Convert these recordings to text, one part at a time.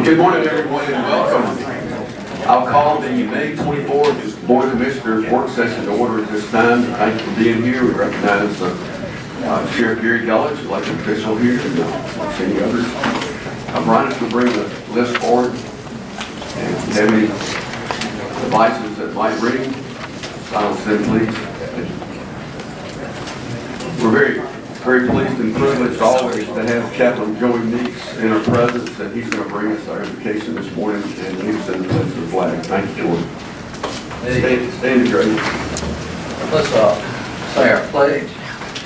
Well, good morning, everyone, and welcome. I'll call the May 24th Board of Commissioners Work Session to order at this time. Thank you for being here. We recognize Sheriff Gary Gullich, elected official here, and any others. Brian will bring the list forward. And if you have any devices that might ring, silence them, please. We're very pleased and privileged always to have Chaplain Joey Meeks in our presence, and he's going to bring us our invocation this morning and lead us in the pledge of the flag. Thank you, Joey. Stand and great. Let's say our pledge.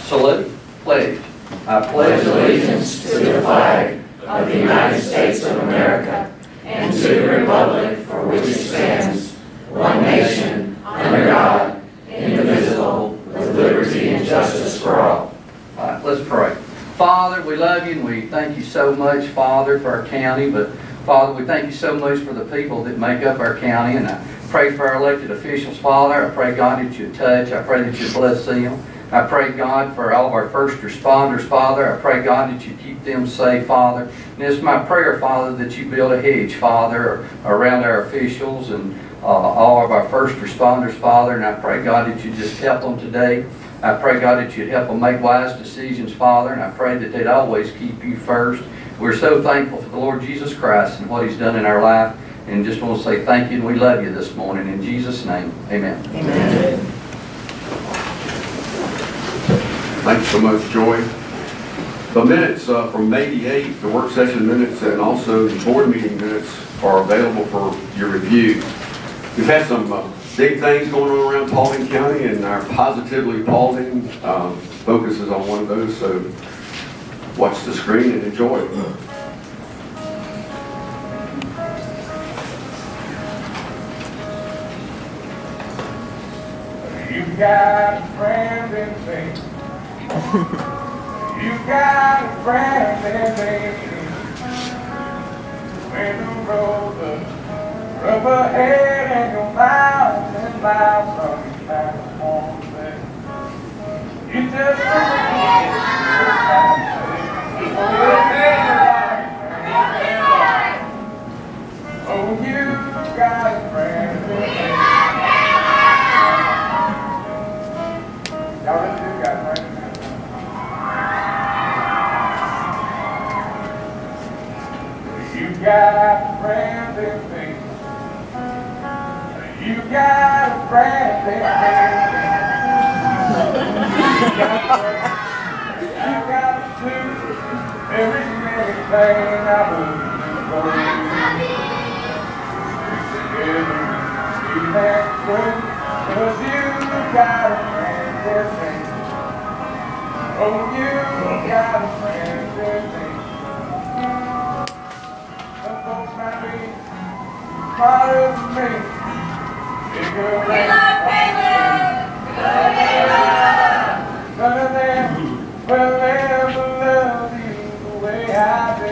Salute. Pledge. I pledge allegiance to the flag of the United States of America and to the republic for which it stands, one nation, under God, indivisible, with liberty and justice for all. All right, let's pray. Father, we love you and we thank you so much, Father, for our county. But Father, we thank you so much for the people that make up our county. And I pray for our elected officials, Father. I pray, God, that you touch. I pray that you bless them. I pray, God, for all of our first responders, Father. I pray, God, that you keep them safe, Father. And it's my prayer, Father, that you build a hedge, Father, around our officials and all of our first responders, Father. And I pray, God, that you just help them today. I pray, God, that you'd help them make wise decisions, Father. And I pray that they'd always keep you first. We're so thankful for the Lord Jesus Christ and what he's done in our life. And just want to say thank you and we love you this morning. In Jesus' name, amen. Amen. Thank you so much, Joy. The minutes from May the 8th, the work session minutes, and also the board meeting minutes are available for your review. We've had some big things going on around Paulding County, and our Positively Paulding focuses on one of those, so watch the screen and enjoy it. You got a friend in me. You got a friend in me. When the road looks rough ahead and you're miles and miles from your back home, you just oh, you got a friend in me. Y'all really do got a friend in me. You got a friend in me. You got a friend in me. You got to do every little thing I believe for you. Together, you and good, 'cause you got a friend in me. Oh, you got a friend in me. Some folks might be smarter than me. Bigger than none of them will ever love you the way I do.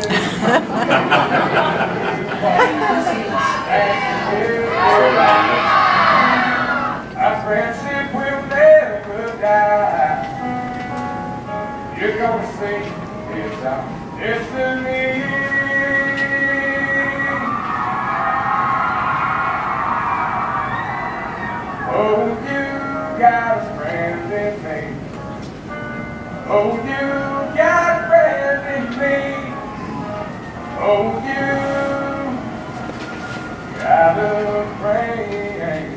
Our friendship will never die. You're gonna see it's our destiny. Oh, you got a friend in me. Oh, you got a friend in me. Oh, you got a friend in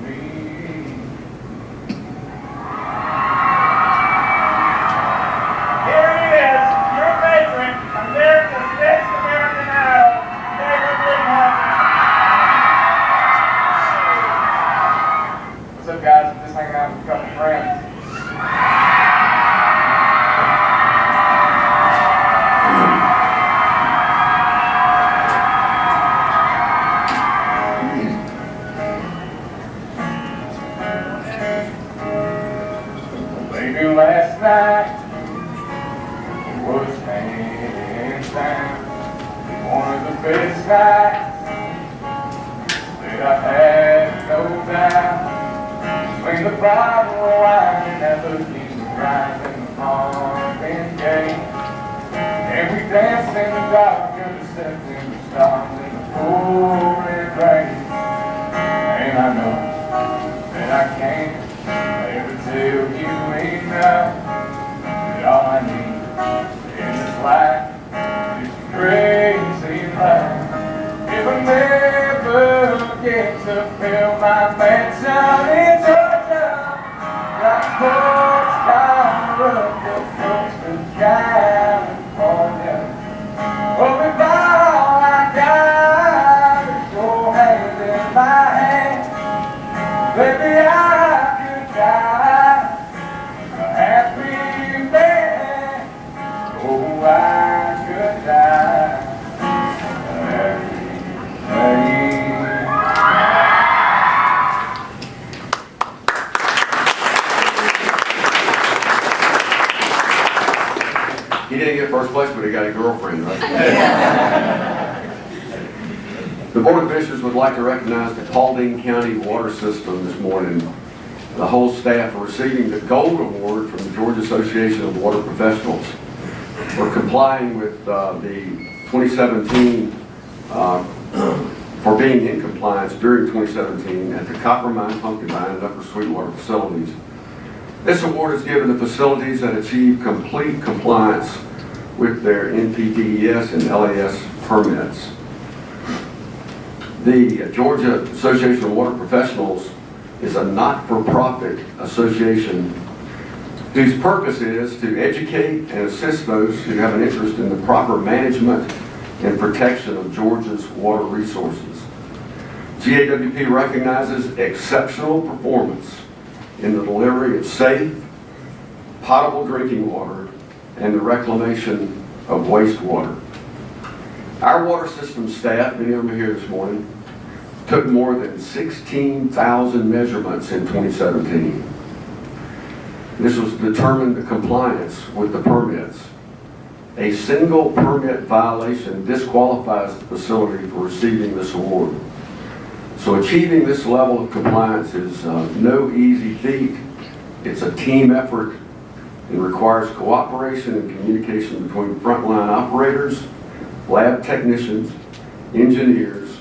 me. Here he is, your favorite, America's Next American Idol, David Whitmore. What's up, guys? Just hanging out with a couple friends. Baby, last night was hands down one of the best nights that I had, no doubt. Between the bottle of wine and the king rising on and gay, and we danced lost in the dark of the September stars in the pouring rain. And I know that I can't ever tell you enough that all I need in this life is crazy love. If I never get to fill my mansion in Georgia, like postcard of the coast of California, oh, if all I got is your hand in my hand, baby, I could die a happy man. Oh, I could die a happy man. He didn't get first place, but he got a girlfriend, right? The Board of Commissioners would like to recognize the Paulding County Water System this morning. The whole staff are receiving the Gold Award from the Georgia Association of Water Professionals for complying with the 2017, for being in compliance during 2017 at the Copper Mine, Pumpkin Mine, and Upper Sweetwater facilities. This award is given to facilities that achieve complete compliance with their NPDES and LAS permits. The Georgia Association of Water Professionals is a not-for-profit association whose purpose is to educate and assist those who have an interest in the proper management and protection of Georgia's water resources. GAWP recognizes exceptional performance in the delivery of safe, potable drinking water and the reclamation of wastewater. Our water system staff, many of them are here this morning, took more than 16,000 measurements in 2017. This was to determine the compliance with the permits. A single permit violation disqualifies the facility for receiving this award. So achieving this level of compliance is no easy feat. It's a team effort and requires cooperation and communication between frontline operators, lab technicians, engineers,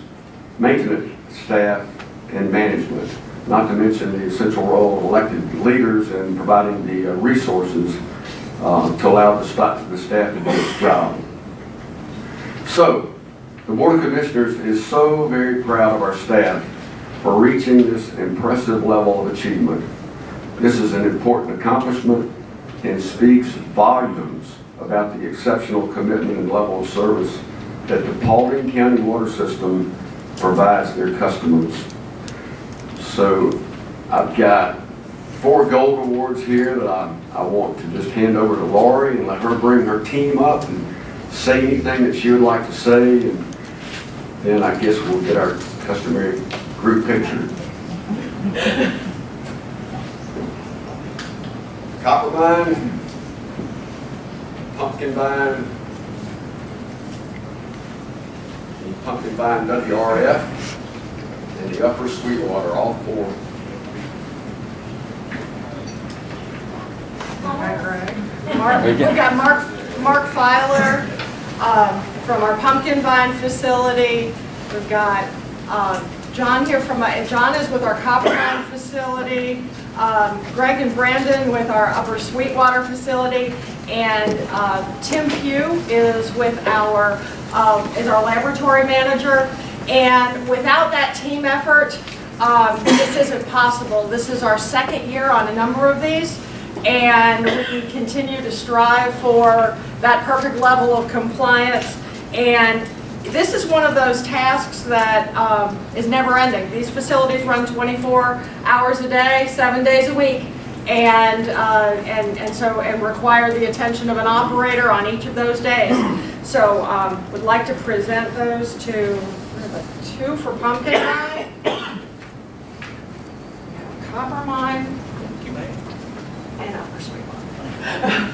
maintenance staff, and management, not to mention the essential role of elected leaders in providing the resources to allow the staff to do its job. So, the Board of Commissioners is so very proud of our staff for reaching this impressive level of achievement. This is an important accomplishment and speaks volumes about the exceptional commitment and level of service that the Paulding County Water System provides their customers. So I've got 4 gold awards here that I want to just hand over to Lori and let her bring her team up and say anything that she would like to say, and then I guess we'll get our customary group picture. Copper Mine, Pumpkin Vine, Pumpkin Vine WRF, and the Upper Sweetwater, all 4. We've got Mark Filer from our Pumpkin Vine facility. We've got John here John is with our Copper Mine facility. Greg and Brandon with our Upper Sweetwater facility, and Tim Pugh is with our laboratory manager. And without that team effort, this isn't possible. This is our 2nd year on a number of these, and we continue to strive for that perfect level of compliance. And this is one of those tasks that is never ending. These facilities run 24 hours a day, 7 days a week, and require the attention of an operator on each of those days. So would like to present those to 2 for Pumpkin Mine, Copper Mine, and Upper Sweetwater.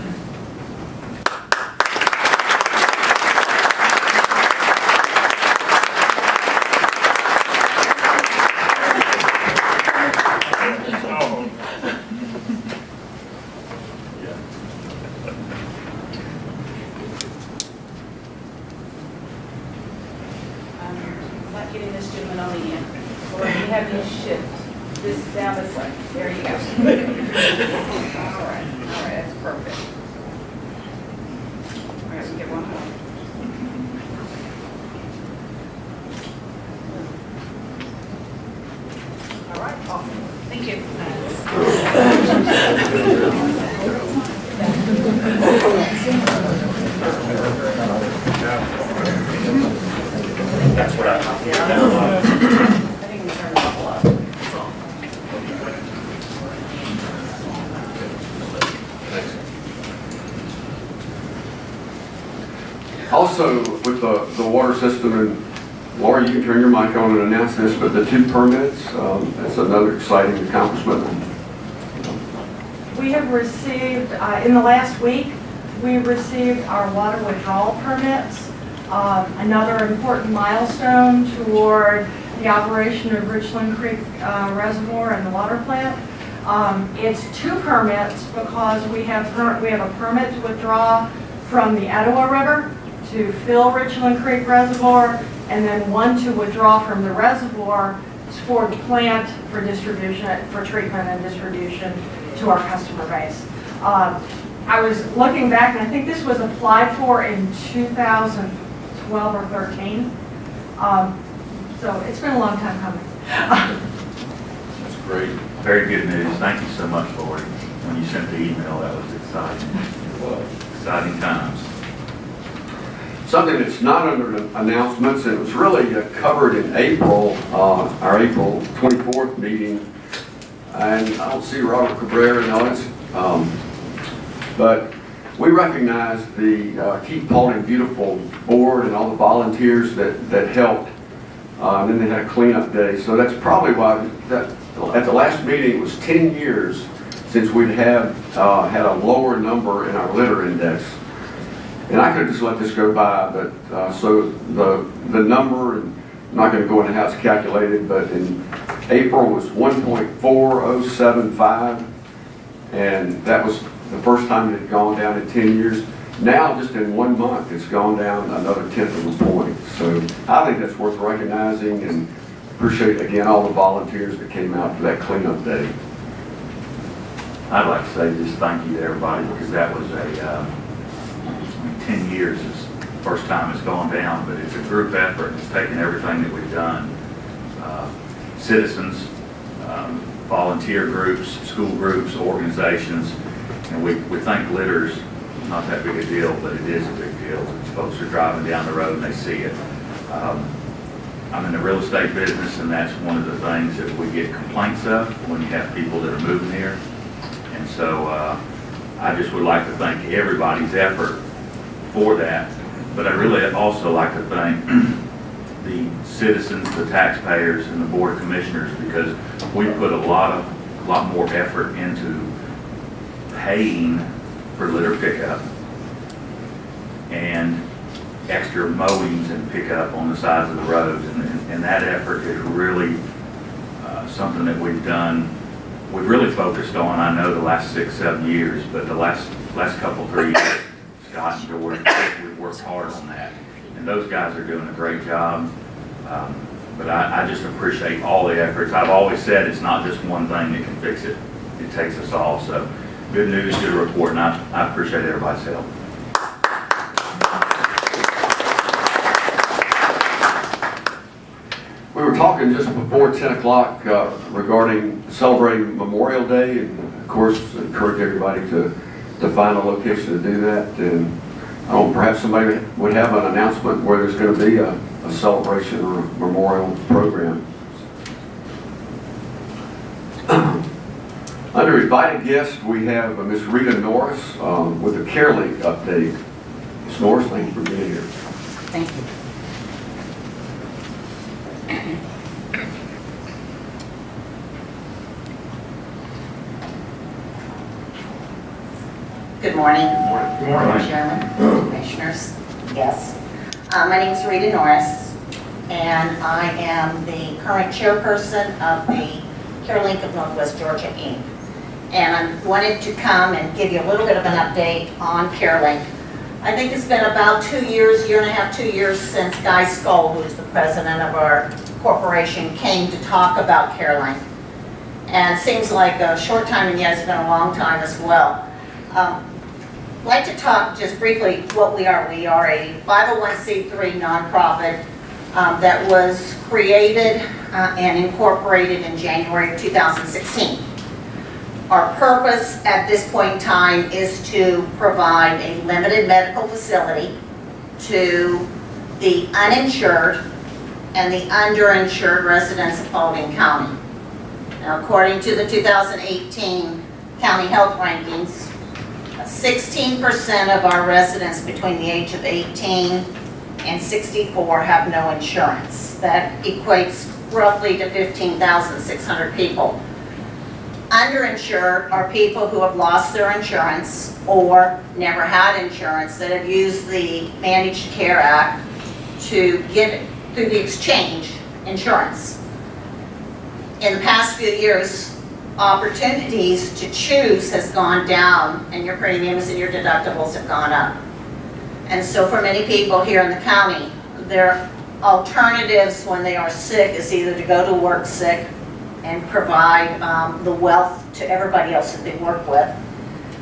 about getting this gentleman on the end. Or if you have you shift this down this way. There you go. All right, that's perfect. All right, we get one more. All right, awesome. Thank you. That's what I think we turned it off a lot. That's all. Also, with the water system, and Laura, you can turn your mic on and announce this, but the 2 permits, that's another exciting accomplishment. We have received, in the last week, we received our water withdrawal permits, another important milestone toward the operation of Richland Creek Reservoir and the water plant. It's 2 permits because we have a permit to withdraw from the Etowah River to fill Richland Creek Reservoir, and then one to withdraw from the reservoir for the plant for distribution, for treatment and distribution to our customer base. I was looking back, and I think this was applied for in 2012 or 13. So it's been a long time coming. That's great. Very good news. Thank you so much, Lori. When you sent the email, that was exciting. Exciting times. Something that's not under the announcements, and it was really covered in April, our April 24th meeting. And I don't see Robert Cabrera in the audience, but we recognize the Keep Paulding Beautiful board and all the volunteers that helped. And then they had a cleanup day. So that's probably why at the last meeting, it was 10 years since we'd had a lower number in our litter index. And I could have just let this go by, but so the number, and I'm not going to go into how it's calculated, but in April was 1.4075, and that was the first time it had gone down in 10 years. Now, just in 1 month, it's gone down another 1/10 of a point. So I think that's worth recognizing, and appreciate, again, all the volunteers that came out for that cleanup day. I'd like to say just thank you to everybody, because that was 10 years is the first time it's gone down, but it's a group effort. It's taken everything that we've done. Citizens, volunteer groups, school groups, organizations, and we think litter's not that big a deal, but it is a big deal. Folks are driving down the road and they see it. I'm in the real estate business, and that's one of the things that we get complaints of when you have people that are moving here. And so I just would like to thank everybody's effort for that. But I really also like to thank the citizens, the taxpayers, and the Board of Commissioners, because we put a lot more effort into paying for litter pickup and extra mowings and pickup on the sides of the roads, and that effort is really something that we've really focused on. I know the last 6-7 years, but the last couple 3 years, Scott and George, we've worked hard on that, and those guys are doing a great job. But I just appreciate all the efforts. I've always said it's not just one thing that can fix it. It takes us all. So good news, good report, and I appreciate everybody's help. We were talking just before 10 o'clock regarding celebrating Memorial Day, and of course encourage everybody to find a location to do that. And perhaps somebody would have an announcement where there's going to be a celebration or a memorial program. Under invited guests, we have Ms. Rita Norris with a Carelink update. Ms. Norris, thank you for being here. Thank you. Good morning. Good morning. Chairman, Commissioners, guests. My name is Rita Norris, and I am the current chairperson of the Carelink of Northwest Georgia, Inc. And I wanted to come and give you a little bit of an update on Carelink. I think it's been about 2 years, year and a half, 2 years since Guy Skoll, who is the president of our corporation, came to talk about Carelink. And it seems like a short time, and yet it's been a long time as well. I'd like to talk just briefly what we are. We are a 501c3 nonprofit that was created and incorporated in January of 2016. Our purpose at this point in time is to provide a limited medical facility to the uninsured and the underinsured residents of Paulding County. Now, according to the 2018 county health rankings, 16% of our residents between the age of 18 and 64 have no insurance. That equates roughly to 15,600 people. Underinsured are people who have lost their insurance or never had insurance that have used the Managed Care Act to get, through the exchange, insurance. In the past few years, opportunities to choose has gone down and your premiums and your deductibles have gone up. And so for many people here in the county, their alternatives when they are sick is either to go to work sick and provide the wealth to everybody else that they work with,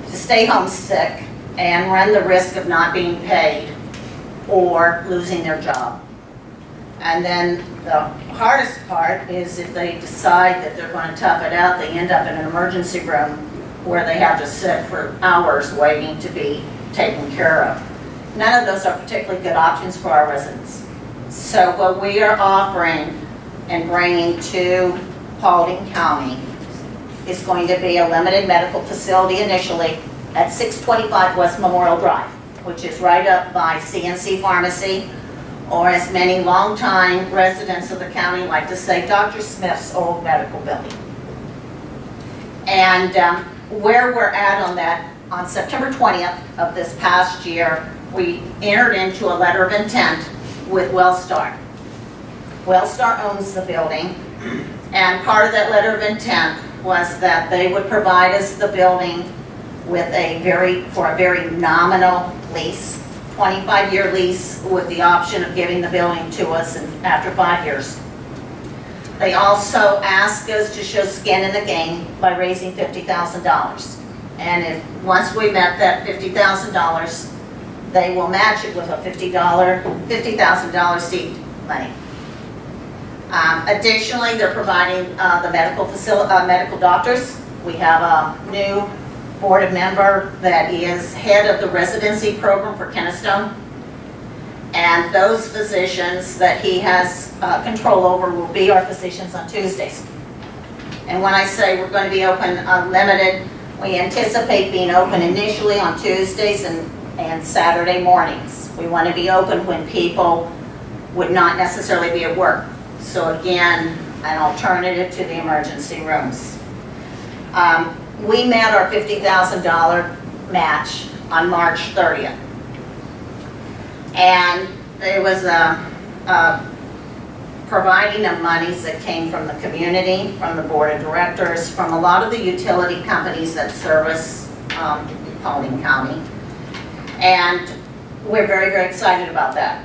to stay home sick and run the risk of not being paid or losing their job. And then the hardest part is if they decide that they're going to tough it out, they end up in an emergency room where they have to sit for hours waiting to be taken care of. None of those are particularly good options for our residents. So what we are offering and bringing to Paulding County is going to be a limited medical facility initially at 625 West Memorial Drive, which is right up by CNC Pharmacy, or as many longtime residents of the county like to say, Dr. Smith's old medical building. And where we're at on that, on September 20th of this past year, we entered into a letter of intent with Wellstar. Wellstar owns the building, and part of that letter of intent was that they would provide us the building with for a very nominal lease, 25-year lease with the option of giving the building to us after 5 years. They also asked us to show skin in the game by raising $50,000. And once we met that $50,000, they will match it with a $50,000 seed money. Additionally, they're providing the medical doctors. We have a new board member that is head of the residency program for Kennestone. And those physicians that he has control over will be our physicians on Tuesdays. And when I say we're going to be open limited, we anticipate being open initially on Tuesdays and Saturday mornings. We want to be open when people would not necessarily be at work. So again, an alternative to the emergency rooms. We met our $50,000 match on March 30th. And there was providing of monies that came from the community, from the board of directors, from a lot of the utility companies that service Paulding County. And we're very, very excited about that.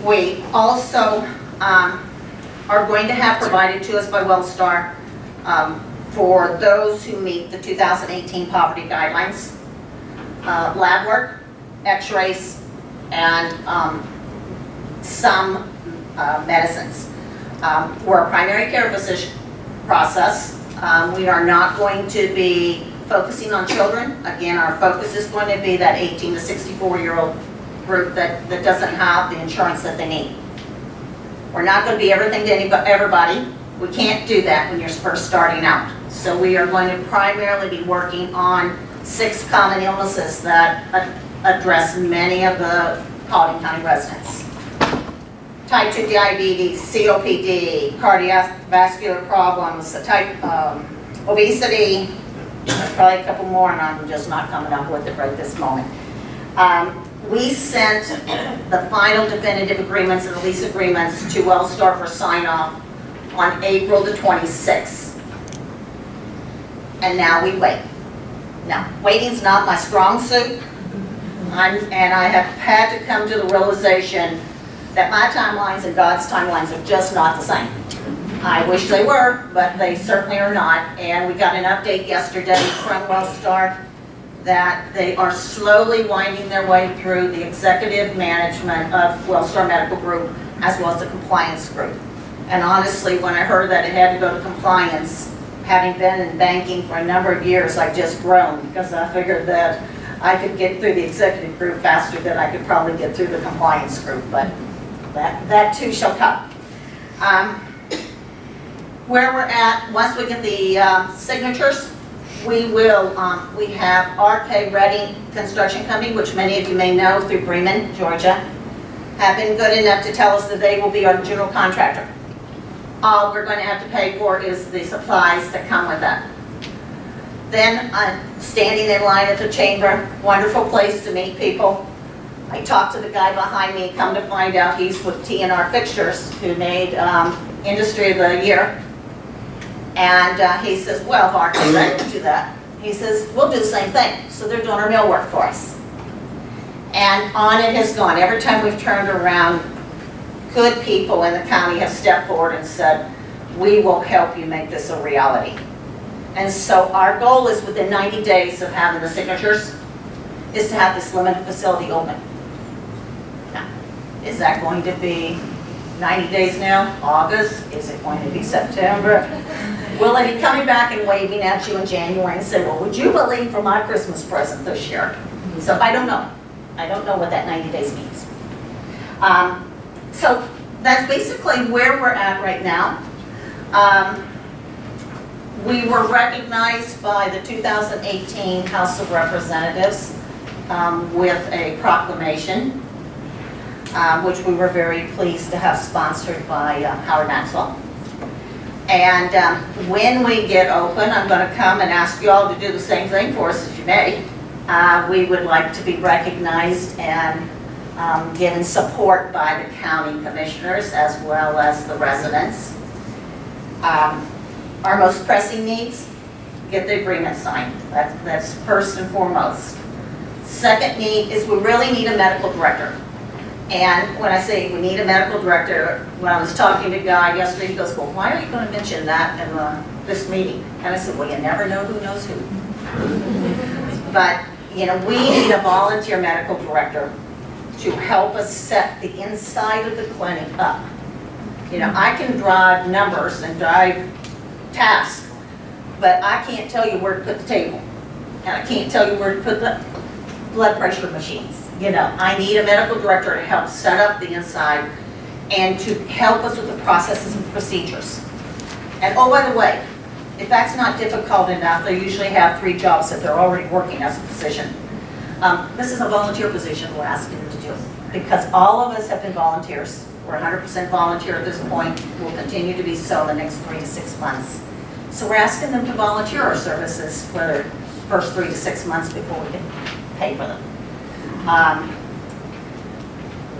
We also are going to have provided to us by Wellstar for those who meet the 2018 poverty guidelines, lab work, x-rays, and some medicines. We're a primary care physician process. We are not going to be focusing on children. Again, our focus is going to be that 18 to 64-year-old group that doesn't have the insurance that they need. We're not going to be everything to everybody. We can't do that when you're first starting out. So we are going to primarily be working on 6 common illnesses that address many of the Paulding County residents. Type 2 diabetes, COPD, cardiovascular problems, obesity. There's probably a couple more and I'm just not coming up with it right this moment. We sent the final definitive agreements and the lease agreements to Wellstar for sign-off on April the 26th. And now we wait. Now, waiting's not my strong suit. And I have had to come to the realization that my timelines and God's timelines are just not the same. I wish they were, but they certainly are not. And we got an update yesterday from Wellstar that they are slowly winding their way through the executive management of Wellstar Medical Group as well as the compliance group. And honestly, when I heard that it had to go to compliance, having been in banking for a number of years, I just groaned because I figured that I could get through the executive group faster than I could probably get through the compliance group, but that too shall come. Where we're at, once we get the signatures, we have RK Ready Construction Company, which many of you may know through Bremen, Georgia, have been good enough to tell us that they will be our general contractor. All we're going to have to pay for is the supplies that come with that. Then I'm standing in line at the chamber, wonderful place to meet people. I talked to the guy behind me, come to find out he's with T&R Fixtures, who made Industry of the Year. And he says, well, if RK Ready can do that. He says, we'll do the same thing. So they're doing our mill work for us. And on it has gone. Every time we've turned around, good people in the county have stepped forward and said, we will help you make this a reality. And so our goal is within 90 days of having the signatures is to have this limited facility open. Now, is that going to be 90 days now? August? Is it going to be September? Will they be coming back and waving at you in January and say, well, would you believe for my Christmas present this year? So I don't know. I don't know what that 90 days means. So that's basically where we're at right now. We were recognized by the 2018 House of Representatives with a proclamation, which we were very pleased to have sponsored by Howard Maxwell. And when we get open, I'm going to come and ask you all to do the same thing for us, if you may. We would like to be recognized and given support by the county commissioners as well as the residents. Our most pressing needs, get the agreement signed. That's first and foremost. Second need is we really need a medical director. And when I say we need a medical director, when I was talking to a guy yesterday, he goes, well, why are you going to mention that in this meeting? And I said, well, you never know who knows who. But, you know, we need a volunteer medical director to help us set the inside of the clinic up. You know, I can drive numbers and drive tasks, but I can't tell you where to put the table. And I can't tell you where to put the blood pressure machines. You know, I need a medical director to help set up the inside and to help us with the processes and procedures. And oh, by the way, if that's not difficult enough, they usually have 3 jobs that they're already working as a physician. This is a volunteer position we're asking them to do because all of us have been volunteers. We're 100% volunteer at this point. We'll continue to be so in the next 3 to 6 months. So we're asking them to volunteer our services for the first 3 to 6 months before we can pay for them.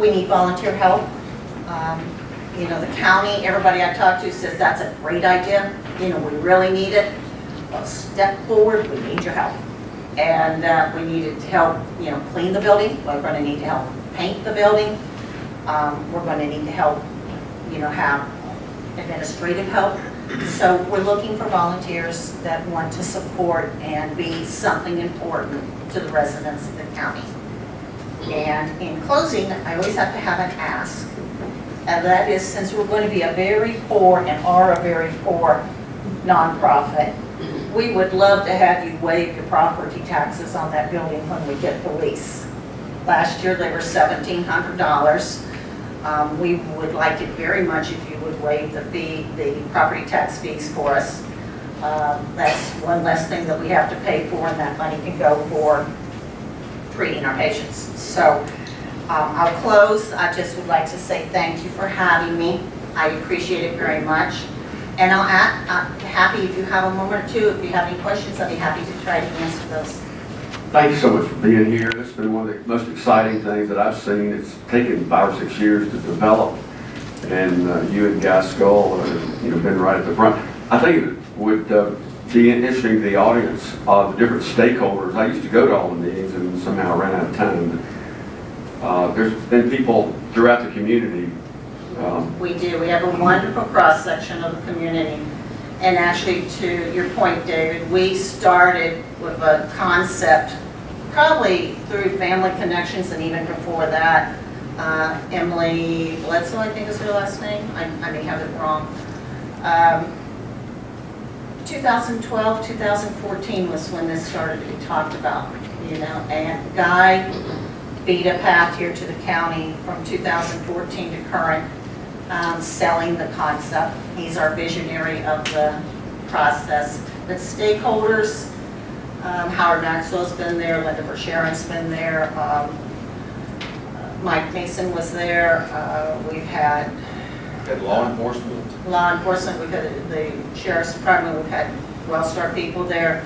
We need volunteer help. You know, the county, everybody I talk to says that's a great idea. You know, we really need it. Well, step forward, we need your help. And we needed to help, you know, clean the building. We're going to need to help paint the building. We're going to need to help, you know, have administrative help. So we're looking for volunteers that want to support and be something important to the residents of the county. And in closing, I always have to have an ask. And that is, since we're going to be a very poor and are a very poor nonprofit, we would love to have you waive your property taxes on that building when we get the lease. Last year they were $1,700. We would like it very much if you would waive the property tax fees for us. That's one less thing that we have to pay for, and that money can go for treating our patients. So I'll close. I just would like to say thank you for having me. I appreciate it very much. And I'm happy if you have a moment or two, if you have any questions, I'll be happy to try to answer those. Thank you so much for being here. This has been one of the most exciting things that I've seen. It's taken 5 or 6 years to develop, and you and Guy Skull have been right at the front. I think it would be interesting to the audience, the different stakeholders. I used to go to all the meetings and somehow ran out of time. There's been people throughout the community. We do. We have a wonderful cross-section of the community. And actually, to your point, David, we started with a concept probably through family connections and even before that. Emily Bledsoe, I think is her last name. I may have it wrong. 2012, 2014 was when this started to be talked about, you know, and Guy beat a path here to the county from 2014 to current, selling the concept. He's our visionary of the process. The stakeholders, Howard Maxwell's been there, Linda Versharon's been there, Mike Mason was there, we've had Law enforcement. we've had the sheriff's department, we've had Wellstar people there.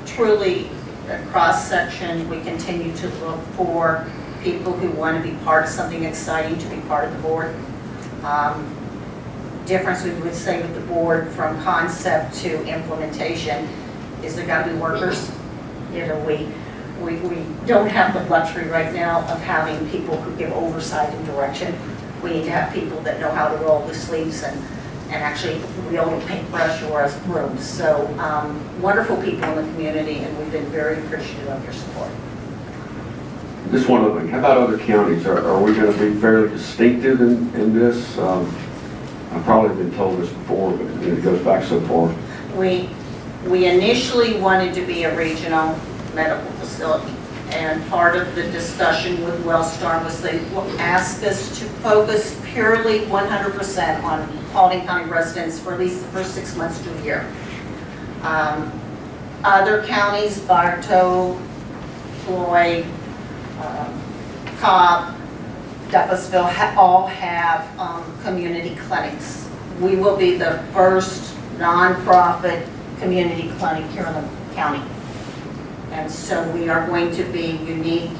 Truly a cross-section. We continue to look for people who want to be part of something exciting, to be part of the board. Difference we would say with the board from concept to implementation is there got to be workers. You know, we don't have the luxury right now of having people who give oversight and direction. We need to have people that know how to roll the sleeves and actually wield a paintbrush or a broom. So wonderful people in the community, and we've been very appreciative of your support. Just one other thing. How about other counties? Are we going to be fairly distinctive in this? I've probably been told this before, but it goes back so far. We initially wanted to be a regional medical facility, and part of the discussion with Wellstar was they asked us to focus purely 100% on Paulding County residents for at least the first 6 months to a year. Other counties, Bartow, Floyd, Cobb, Douglasville, all have community clinics. We will be the first nonprofit community clinic here in the county. And so we are going to be unique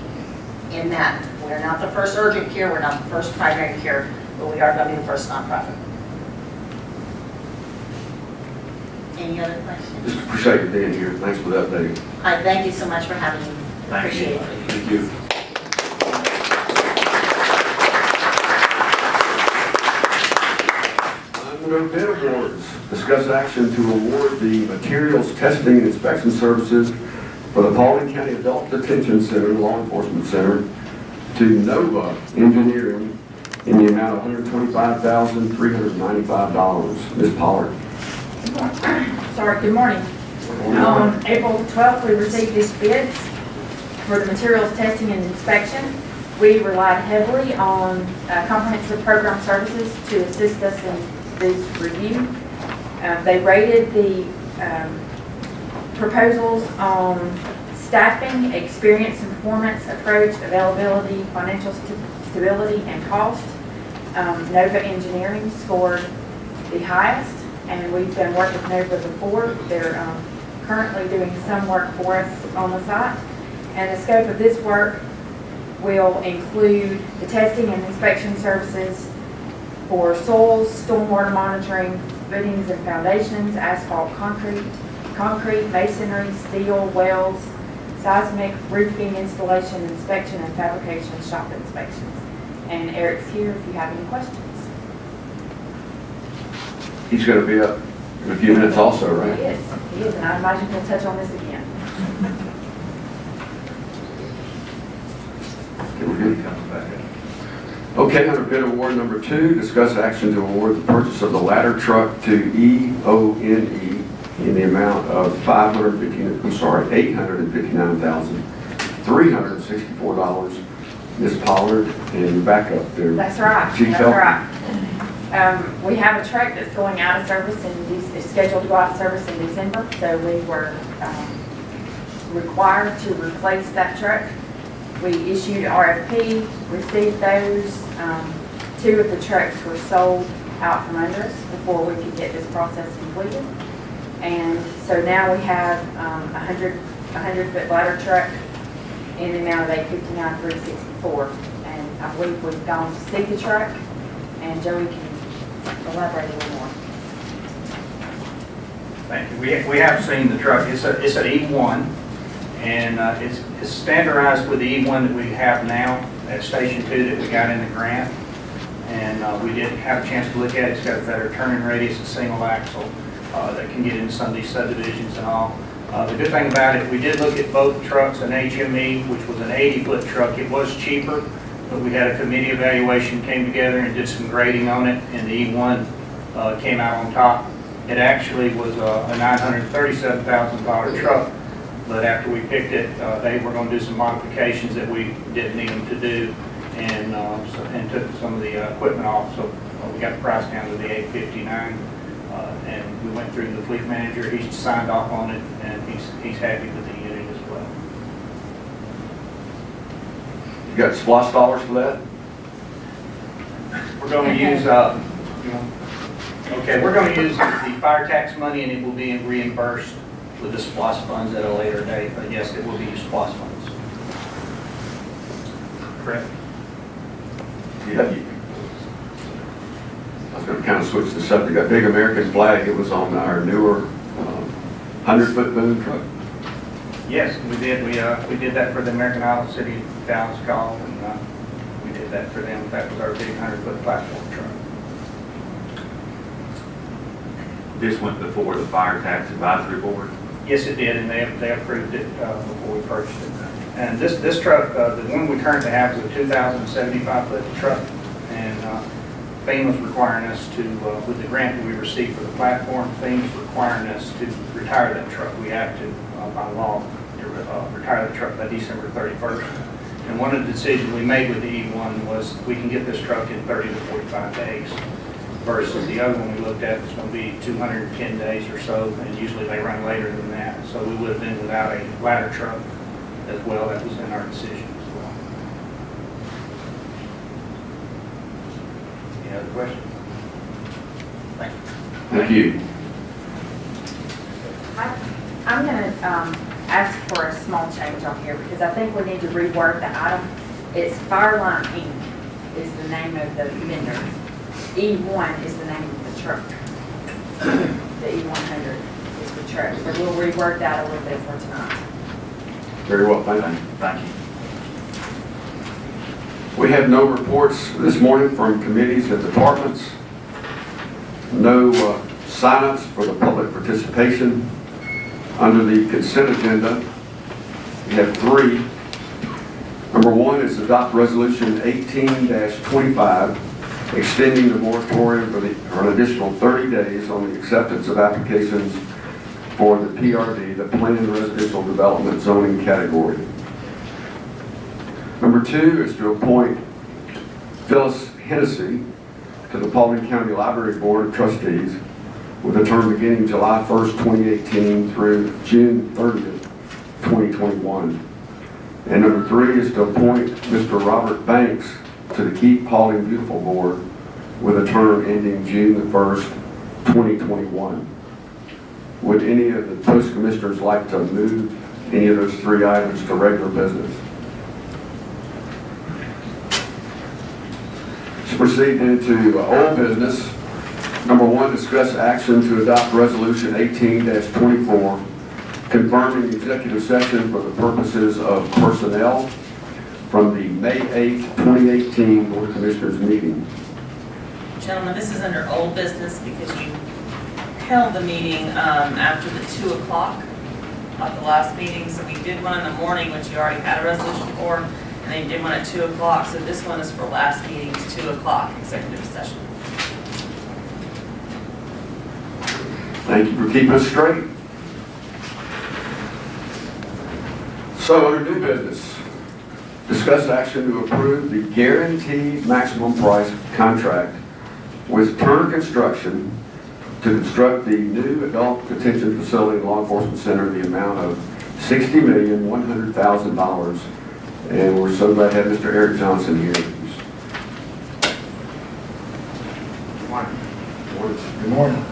in that. We're not the first urgent care, we're not the first primary care, but we are going to be the first nonprofit. Any other questions? Just appreciate you being here. Thanks for the update. I thank you so much for having me. Thank you. Appreciate it. Thank you. Under bid awards, discuss action to award the materials testing and inspection services for the Paulding County Adult Detention Center, Law Enforcement Center, to Nova Engineering in the amount of $125,395. Ms. Pollard. Sorry, good morning. On April 12th, we received these bids for the materials testing and inspection. We relied heavily on comprehensive program services to assist us in this review. They rated the proposals on staffing, experience and performance, approach, availability, financial stability, and cost. Nova Engineering scored the highest, and we've done work with Nova before. They're currently doing some work for us on the site. And the scope of this work will include the testing and inspection services for soils, stormwater monitoring, footings and foundations, asphalt, concrete, masonry, steel, wells, seismic, roofing, installation, inspection, and fabrication shop inspections. And Eric's here if you have any questions. He's going to be up in a few minutes also, right? He is, and I imagine he'll touch on this again. Okay, we're good. Okay, under bid award number 2, discuss action to award the purchase of the ladder truck to EONE in the amount of $859,364. Ms. Pollard, and back up there. That's right. Chief That's Health. right. We have a truck that's going out of service and is scheduled to go out of service in December. So we were required to replace that truck. We issued RFP, received those. 2 of the trucks were sold out from under us before we could get this process completed. And so now we have a 100-foot ladder truck in the amount of $859,364. And I believe we've gone to see the truck, and Joey can elaborate a little more. Thank you. We have seen the truck. It's an E1, and it's standardized with the E1 that we have now at Station 2 that we got in the grant. And we did have a chance to look at it. It's got a better turning radius, a single axle that can get into some of these subdivisions and all. The good thing about it, we did look at both trucks, an HME, which was an 80-foot truck. It was cheaper, but we had a committee evaluation, came together and did some grading on it, and the E1 came out on top. It actually was a $937,000 truck, but after we picked it, they were going to do some modifications that we didn't need them to do, and took some of the equipment off. So we got the price down to the $859, and we went through the fleet manager. He's signed off on it, and he's happy with the unit as well. You got SPOS dollars for that? We're going to use, we're going to use the fire tax money, and it will be reimbursed with the SPOS funds at a later date. But yes, it will be SPOS funds. Correct. Yeah. I was going to kind of switch the subject. That big American flag, it was on our newer 100-foot boom truck. Yes, we did. We did that for the American Isle City Dallas call, and we did that for them. That was our big 100-foot platform truck. This went before the Fire Tax Advisory Board. Yes, it did, and they approved it before we purchased it. And this truck, the one we currently have, is a 2,075-foot truck, and FEMA's requiring us to, with the grant that we received for the platform, FEMA's requiring us to retire that truck. We have to, by law, to retire the truck by December 31st. And one of the decisions we made with the E1 was we can get this truck in 30 to 45 days, versus the other one we looked at was going to be 210 days or so, and usually they run later than that. So we would have been without a ladder truck as well. That was in our decision as well. Any other questions? Thank you. Thank you. I'm going to ask for a small change on here because I think we need to reword the item. It's Fireline Inc. is the name of the vendor. E1 is the name of the truck. The E100 is the truck. So we'll reword that a little bit for tonight. Very well, thank you. Thank you. We have no reports this morning from committees and departments. No sign-ups for the public participation. Under the consent agenda, we have 3. Number 1 is adopt resolution 18-25, extending the moratorium for an additional 30 days on the acceptance of applications for the PRD, the Planned Residential Development Zoning category. Number 2 is to appoint Phyllis Hennessy to the Paulding County Library Board of Trustees with a term beginning July 1st, 2018 through June 30th, 2021. And number 3 is to appoint Mr. Robert Banks to the Keep Paulding Beautiful Board with a term ending June the 1st, 2021. Would any of the post commissioners like to move any of those 3 items to regular business? Let's proceed into old business. Number 1, discuss action to adopt resolution 18-24, confirming the executive session for the purposes of personnel from the May 8th, 2018 Board of Commissioners meeting. Gentlemen, this is under old business because you held the meeting after the 2 o'clock of the last meeting. So we did one in the morning, which you already had a resolution for, and then you did one at 2 o'clock. So this one is for last meeting's 2 o'clock executive session. Thank you for keeping us straight. So under new business, discuss action to approve the guaranteed maximum price contract with Turner Construction to construct the new adult detention facility and law enforcement center in the amount of $60,100,000. And we're so glad to have Mr. Eric Johnson here. Good morning.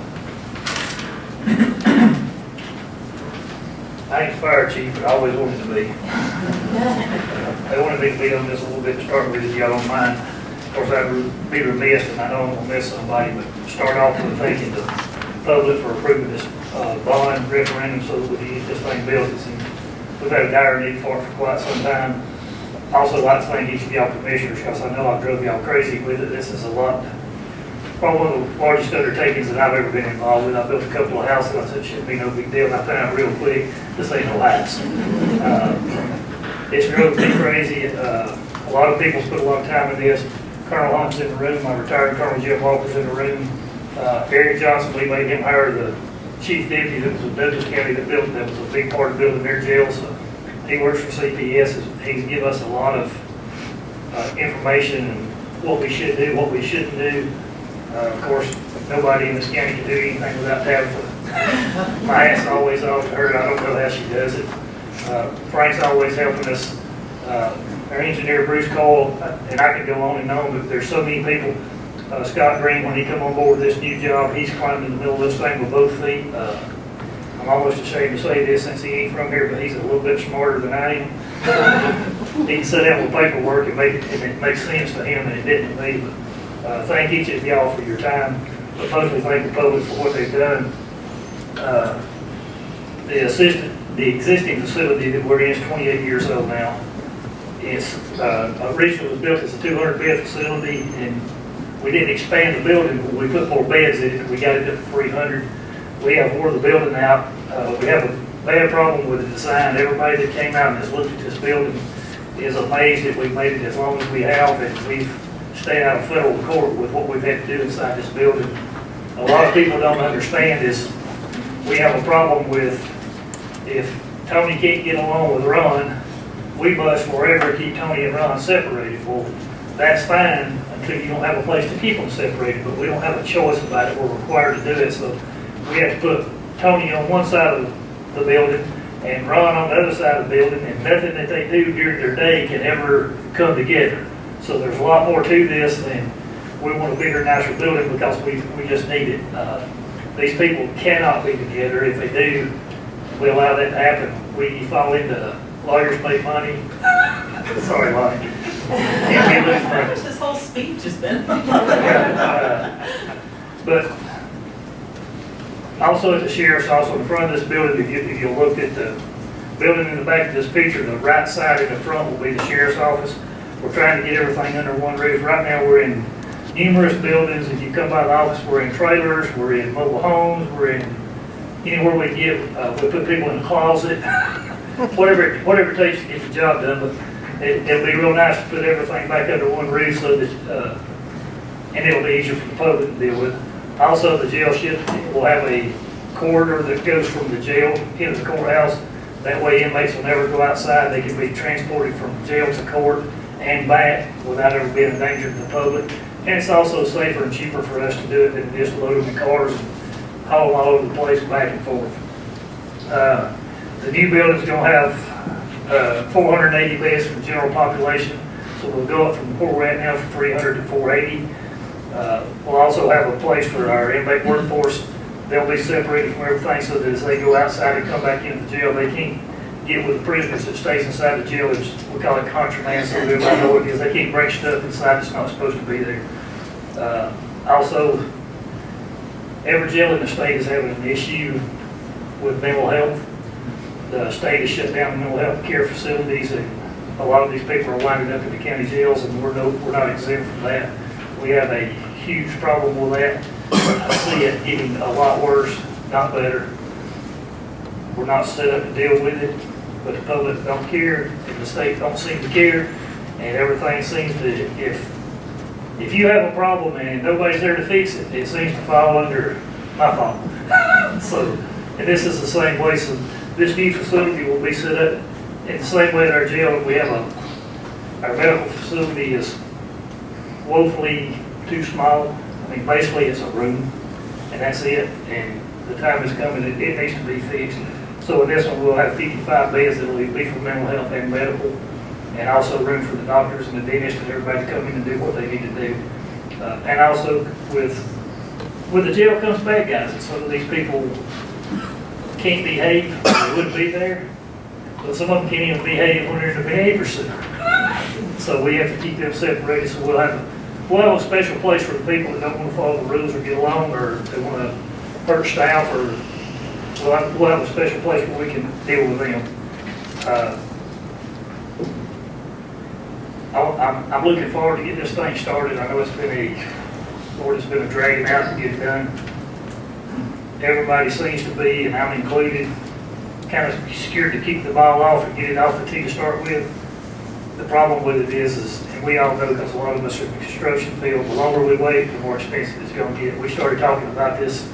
I ain't fire chief, but I always wanted to be. I wanted me to be on this a little bit to start with, if y'all don't mind. Of course, I would be remiss, and I don't want to miss somebody, but start off with thanking the public for approving this bond referendum so that we can get this thing built. We've had a dire need for it for quite some time. Also, I'd like to thank each of y'all commissioners, because I know I've drove y'all crazy with it. This is a lot, probably one of the largest undertakings that I've ever been involved with. I built a couple of houses, I said it shouldn't be no big deal, and I found out real quick, this ain't no house. It's drove me crazy. A lot of people's put a lot of time in this. Colonel Hunt's in the room, my retired Colonel Jim Walker's in the room. Eric Johnson, we made him hire the chief deputy that was in Douglas County that built, that was a big part of building their jail. So he works for CPS. He's given us a lot of information and what we should do, what we shouldn't do. Of course, nobody in this county can do anything without Tabitha. My hat's always off to her. I don't know how she does it. Frank's always helping us. Our engineer, Bruce Cole, and I could go on and on, but there's so many people. Scott Green, when he come on board with this new job, he's climbing in the middle of this thing with both feet. I'm almost ashamed to say this since he ain't from here, but he's a little bit smarter than I am. He can sit down with paperwork and it makes sense to him and it didn't to me. But thank each of y'all for your time, but mostly thank the public for what they've done. The existing facility that we're in is 28 years old now. It's originally was built as a 200-bed facility, and we didn't expand the building. We put more beds in it. We got it up to 300. We have wore the building out. We have a bad problem with the design. Everybody that came out and has looked at this building is amazed that we've made it as long as we have, and we've stayed out of federal court with what we've had to do inside this building. A lot of people don't understand is we have a problem with if Tony can't get along with Ron, we must forever keep Tony and Ron separated. Well, that's fine until you don't have a place to keep them separated, but we don't have a choice about it. We're required to do it, so we have to put Tony on one side of the building and Ron on the other side of the building, and nothing that they do during their day can ever come together. So there's a lot more to this than we want a bigger, nicer building because we just need it. These people cannot be together. If they do, we allow that to happen. We fall into lawyers make money. Sorry, Lonnie. This whole speech has been. But also at the sheriff's, also in front of this building, if you looked at the building in the back of this picture, the right side in the front will be the sheriff's office. We're trying to get everything under one roof. Right now, we're in numerous buildings. If you come by the office, we're in trailers, we're in mobile homes, we're in anywhere we get. We put people in the closet, whatever it takes to get the job done. But it'll be real nice to put everything back under one roof so that, and it'll be easier for the public to deal with. Also, the jail will have a corridor that goes from the jail into the courthouse. That way, inmates will never go outside. They can be transported from jail to court and back without ever being a danger to the public. And it's also safer and cheaper for us to do it than just load them in cars and haul them all over the place back and forth. The new building's going to have 480 beds for the general population, so we'll go up from where we're at now from 300 to 480. We'll also have a place for our inmate workforce. They'll be separated from everything so that as they go outside and come back into the jail, they can't get with the prisoners that stays inside the jail. We call it contraband, so everybody knows what it is. They can't bring stuff inside that's not supposed to be there. Also, every jail in the state is having an issue with mental health. The state has shut down mental health care facilities, and a lot of these people are winding up in the county jails, and we're not exempt from that. We have a huge problem with that. I see it getting a lot worse, not better. We're not set up to deal with it, but the public don't care, and the state don't seem to care, and everything seems to, if you have a problem and nobody's there to fix it, it seems to fall under my fault. So, and this is the same way, so this new facility will be set up in the same way at our jail. We have our medical facility is woefully too small. I mean, basically it's a room, and that's it, and the time is coming, it needs to be fixed. So in this one, we'll have 55 beds that will be for mental health and medical, and also room for the doctors and the dentists and everybody to come in and do what they need to do. And also with the jail comes bad guys, and some of these people can't behave, they wouldn't be there, but some of them can't even behave when they're in the behavior center. So we have to keep them separated, so we'll have a special place for the people that don't want to follow the rules or get along, or they want to hurt staff or we'll have a special place where we can deal with them. I'm looking forward to getting this thing started. I know it's been a dragging out to get it done. Everybody seems to be, and I'm included, kind of scared to keep the ball off and get it off the tee to start with. The problem with it is, and we all know because a lot of us are in the construction field, the longer we wait, the more expensive it's going to get. We started talking about this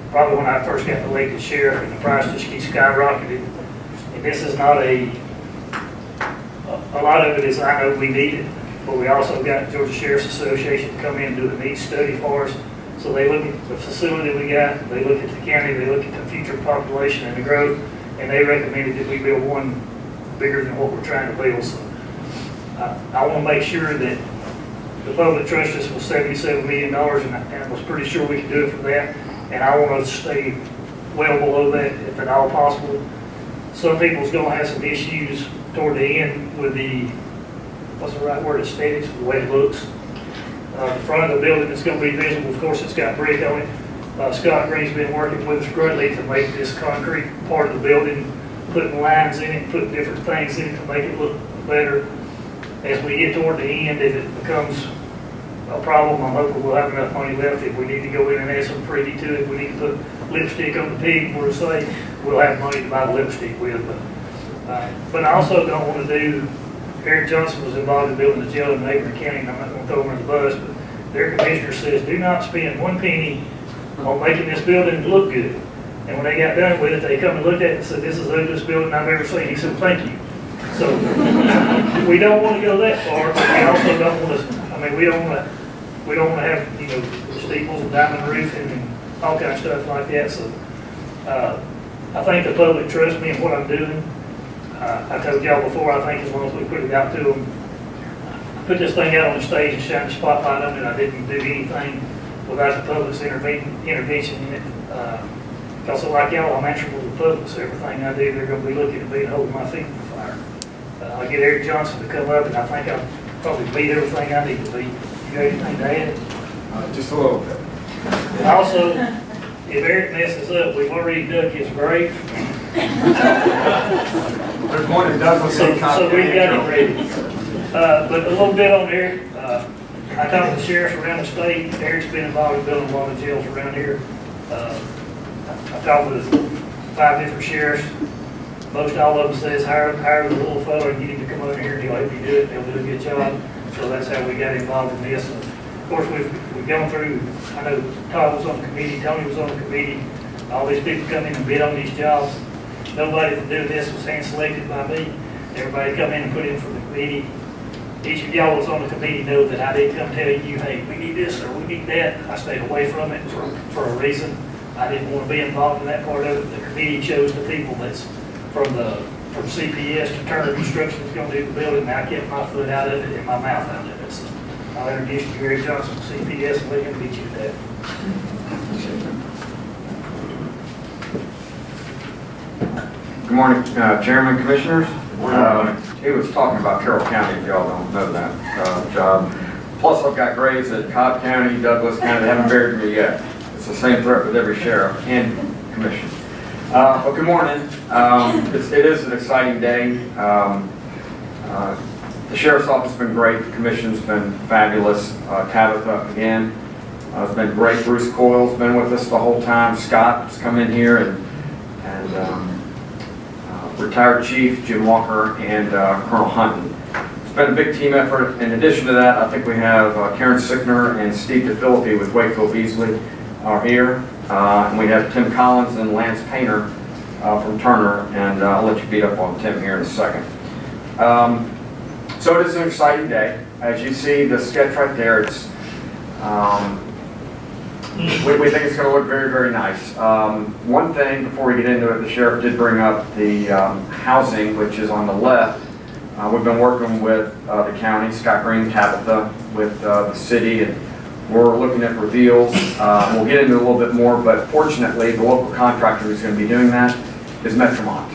probably when I first got elected sheriff, and the price just keeps skyrocketing. And this is not a lot of it is, I know we need it, but we also got Georgia Sheriff's Association to come in and do a needs study for us. So they look at the facility we got, they look at the county, they look at the future population and the growth, and they recommended that we build one bigger than what we're trying to build. So I want to make sure that the public trust us with $77 million, and I was pretty sure we could do it for that. And I want us to stay well below that if at all possible. Some people's going to have some issues toward the end with the, what's the right word, aesthetics, the way it looks. The front of the building is going to be visible. Of course, it's got brick on it. Scott Green's been working with us greatly to make this concrete part of the building, putting lines in it, putting different things in it to make it look better. As we get toward the end, if it becomes a problem, I'm hoping we'll have enough money left. If we need to go in and add some pretty to it, we need to put lipstick on the pig, we'll say, we'll have money to buy the lipstick with. But I also don't want to do, Eric Johnson was involved in building the jail in neighboring county, and I'm not going to throw him under the bus, but their commissioner says, do not spend one penny on making this building look good. And when they got done with it, they come and looked at it and said, this is the ugliest building I've ever seen. He said, thank you. So we don't want to go that far, but we also don't want to, I mean, we don't want to have, you know, steeples and diamond roofing and all kinds of stuff like that. So I think the public trusts me in what I'm doing. I told y'all before, I think as long as we put it out to them, put this thing out on the stage and shine the spotlight on it, I didn't do anything without the public's intervention in it. Because like y'all, I'm answerable to the public, so everything I do, they're going to be looking at me and holding my feet in the fire. I'll get Eric Johnson to come up, and I think I'll probably beat everything I need to beat. You got anything to add? Just a little bit. Also, if Eric messes up, we've already dug his grave. There's one in Douglas. So we've got it ready. But a little bit on there, I talked to sheriffs around the state. Eric's been involved in building a lot of jails around here. I talked with 5 different sheriffs. Most all of them says hire the little fellow and get him to come over here and he'll help you do it. He'll do a good job. So that's how we got involved in this. And of course, we've gone through, I know Todd was on the committee, Tony was on the committee. All these people come in and bid on these jobs. Nobody that do this was hand-selected by me. Everybody come in and put in for the committee. Each of y'all was on the committee know that I didn't come tell you, hey, we need this or we need that. I stayed away from it for a reason. I didn't want to be involved in that part of it. The committee chose the people that's from CPS to Turner Construction is going to do the building, and I kept my foot out of it and my mouth out of it. So I'll introduce you to Gary Johnson, CPS, and let him beat you to that. Good morning, Chairman, Commissioners. He was talking about Carroll County, if y'all don't know that job. Plus, I've got graves at Cobb County, Douglas County. They haven't buried me yet. It's the same threat with every sheriff and commission. Well, good morning. It is an exciting day. The Sheriff's Office has been great. The Commission's been fabulous. Tabitha, again, has been great. Bruce Coyle's been with us the whole time. Scott's come in here, and retired Chief Jim Walker and Colonel Hunton. It's been a big team effort. In addition to that, I think we have Karen Sickner and Steve DeFilippi with Wakefield Beasley are here. And we have Tim Collins and Lance Painter from Turner, and I'll let you beat up on Tim here in a second. So it is an exciting day. As you see the sketch right there, it's we think it's going to look very, very nice. One thing before we get into it, the sheriff did bring up the housing, which is on the left. We've been working with the county, Scott Green, Tabitha, with the city, and we're looking at reveals. We'll get into it a little bit more, but fortunately, the local contractor who's going to be doing that is Metromont.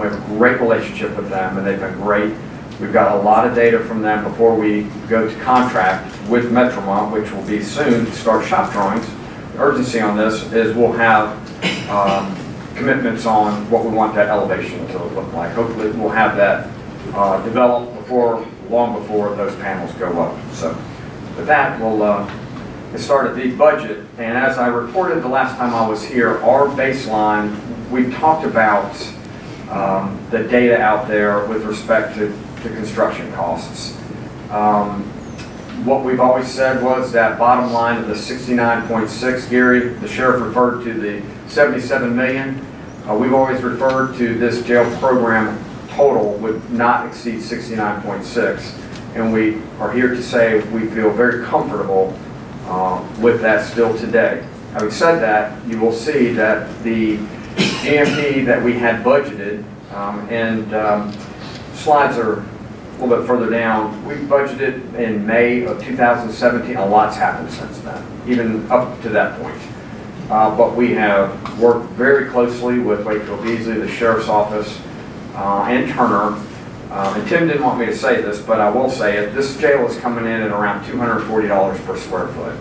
We have a great relationship with them, and they've been great. We've got a lot of data from them before we go to contract with Metromont, which will be soon to start shop drawings. The urgency on this is we'll have commitments on what we want that elevation to look like. Hopefully we'll have that developed long before those panels go up. So with that, we'll get started the budget. And as I reported the last time I was here, our baseline, we talked about the data out there with respect to construction costs. What we've always said was that bottom line of the 69.6, Gary, the sheriff referred to the 77 million. We've always referred to this jail program total would not exceed 69.6. And we are here to say we feel very comfortable with that still today. Having said that, you will see that the GMP that we had budgeted, slides are a little bit further down, we budgeted in May of 2017. A lot's happened since then, even up to that point. But we have worked very closely with Wakefield Beasley, the sheriff's office, and Turner. And Tim didn't want me to say this, but I will say it. This jail is coming in at around $240 per square foot.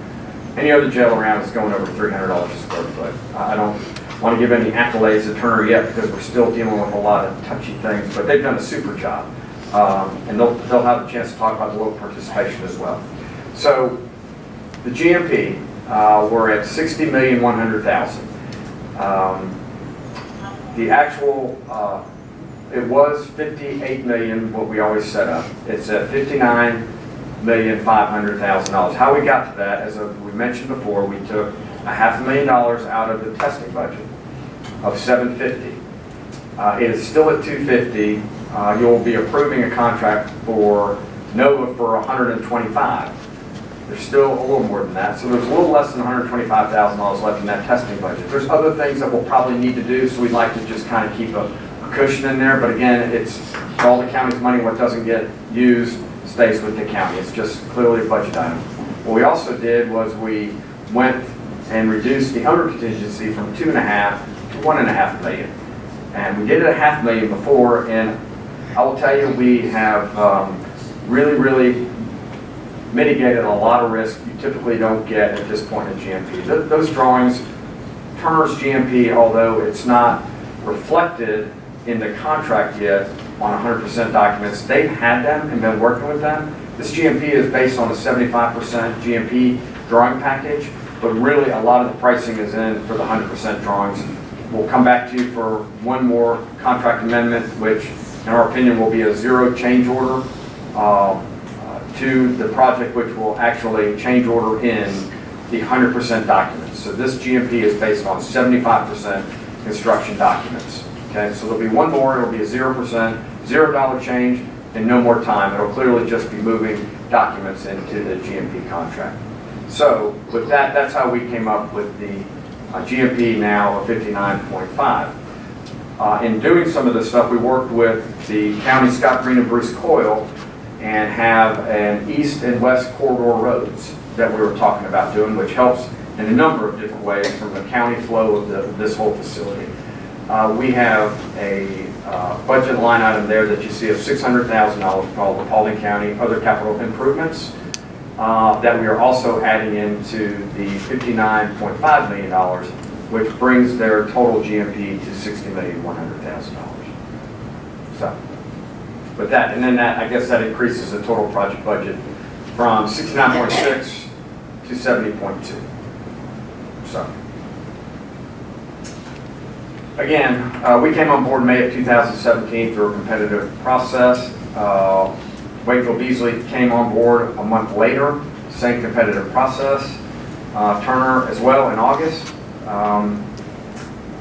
Any other jail around is going over $300 a square foot. I don't want to give any accolades to Turner yet because we're still dealing with a lot of touchy things, but they've done a super job. And they'll have a chance to talk about the local participation as well. So the GMP, we're at $60,100,000. The actual, it was $58 million, what we always set up. It's at $59,500,000. How we got to that, as we mentioned before, we took $500,000 out of the testing budget of $750. It is still at $250. You'll be approving a contract for Nova for $125. There's still a little more than that, so there's a little less than $125,000 left in that testing budget. There's other things that we'll probably need to do, so we'd like to just kind of keep a cushion in there, but again, it's all the county's money. What doesn't get used stays with the county. It's just clearly a budget item. What we also did was we went and reduced the under contingency from 2.5 to 1.5 million. And we did it at $500,000 before, and I will tell you, we have really mitigated a lot of risk you typically don't get at this point in GMP. Those drawings, Turner's GMP, although it's not reflected in the contract yet on 100% documents, they've had them and been working with them. This GMP is based on a 75% GMP drawing package, but really a lot of the pricing is in for the 100% drawings. We'll come back to you for one more contract amendment, which in our opinion will be a zero change order to the project, which will actually change order in the 100% documents. So this GMP is based on 75% construction documents. Okay, so there'll be one more, it'll be a 0%, $0 change, and no more time. It'll clearly just be moving documents into the GMP contract. So with that, that's how we came up with the GMP now of 59.5. In doing some of this stuff, we worked with the county, Scott Green and Bruce Coyle, and have an east and west corridor roads that we were talking about doing, which helps in a number of different ways from the county flow of this whole facility. We have a budget line item there that you see of $600,000 called the Paulding County Other Capital Improvements that we are also adding into the $59.5 million, which brings their total GMP to $60,100,000. So, with that, and then that, I guess that increases the total project budget from 69.6 to 70.2. So, again, we came on board May of 2017 through a competitive process. Wakefield Beasley came on board a month later, same competitive process. Turner as well in August.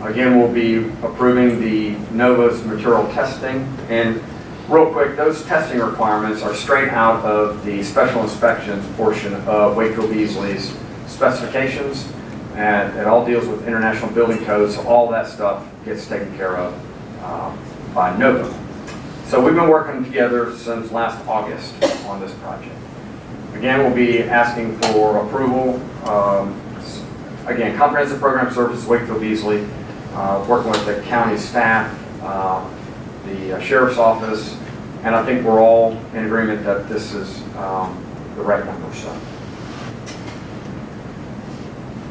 Again, we'll be approving the Nova's material testing. And real quick, those testing requirements are straight out of the special inspections portion of Wakefield Beasley's specifications. And it all deals with international building codes, so all that stuff gets taken care of by Nova. So we've been working together since last August on this project. Again, we'll be asking for approval. Again, Comprehensive Program Services, Wakefield Beasley, working with the county staff, the sheriff's office, and I think we're all in agreement that this is the right number. So,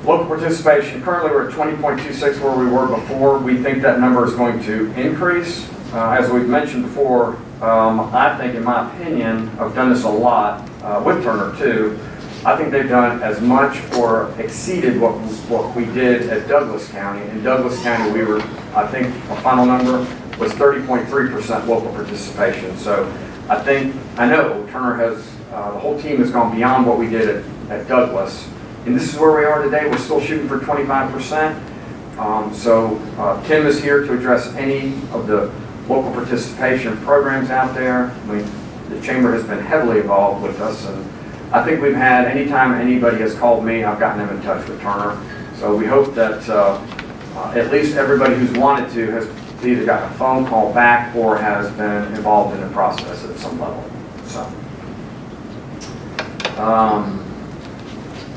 a Local participation, currently we're at 20.26 where we were before. We think that number is going to increase. As we've mentioned before, I think, in my opinion, I've done this a lot with Turner too. I think they've done as much or exceeded what we did at Douglas County. In Douglas County, we were, I think, our final number was 30.3% local participation. So I know Turner has, the whole team has gone beyond what we did at Douglas. And this is where we are today. We're still shooting for 25%. Tim is here to address any of the local participation programs out there. I mean, the chamber has been heavily involved with us, and I think we've had, anytime anybody has called me, I've gotten them in touch with Turner. So we hope that at least everybody who's wanted to has either gotten a phone call back or has been involved in the process at some level. So,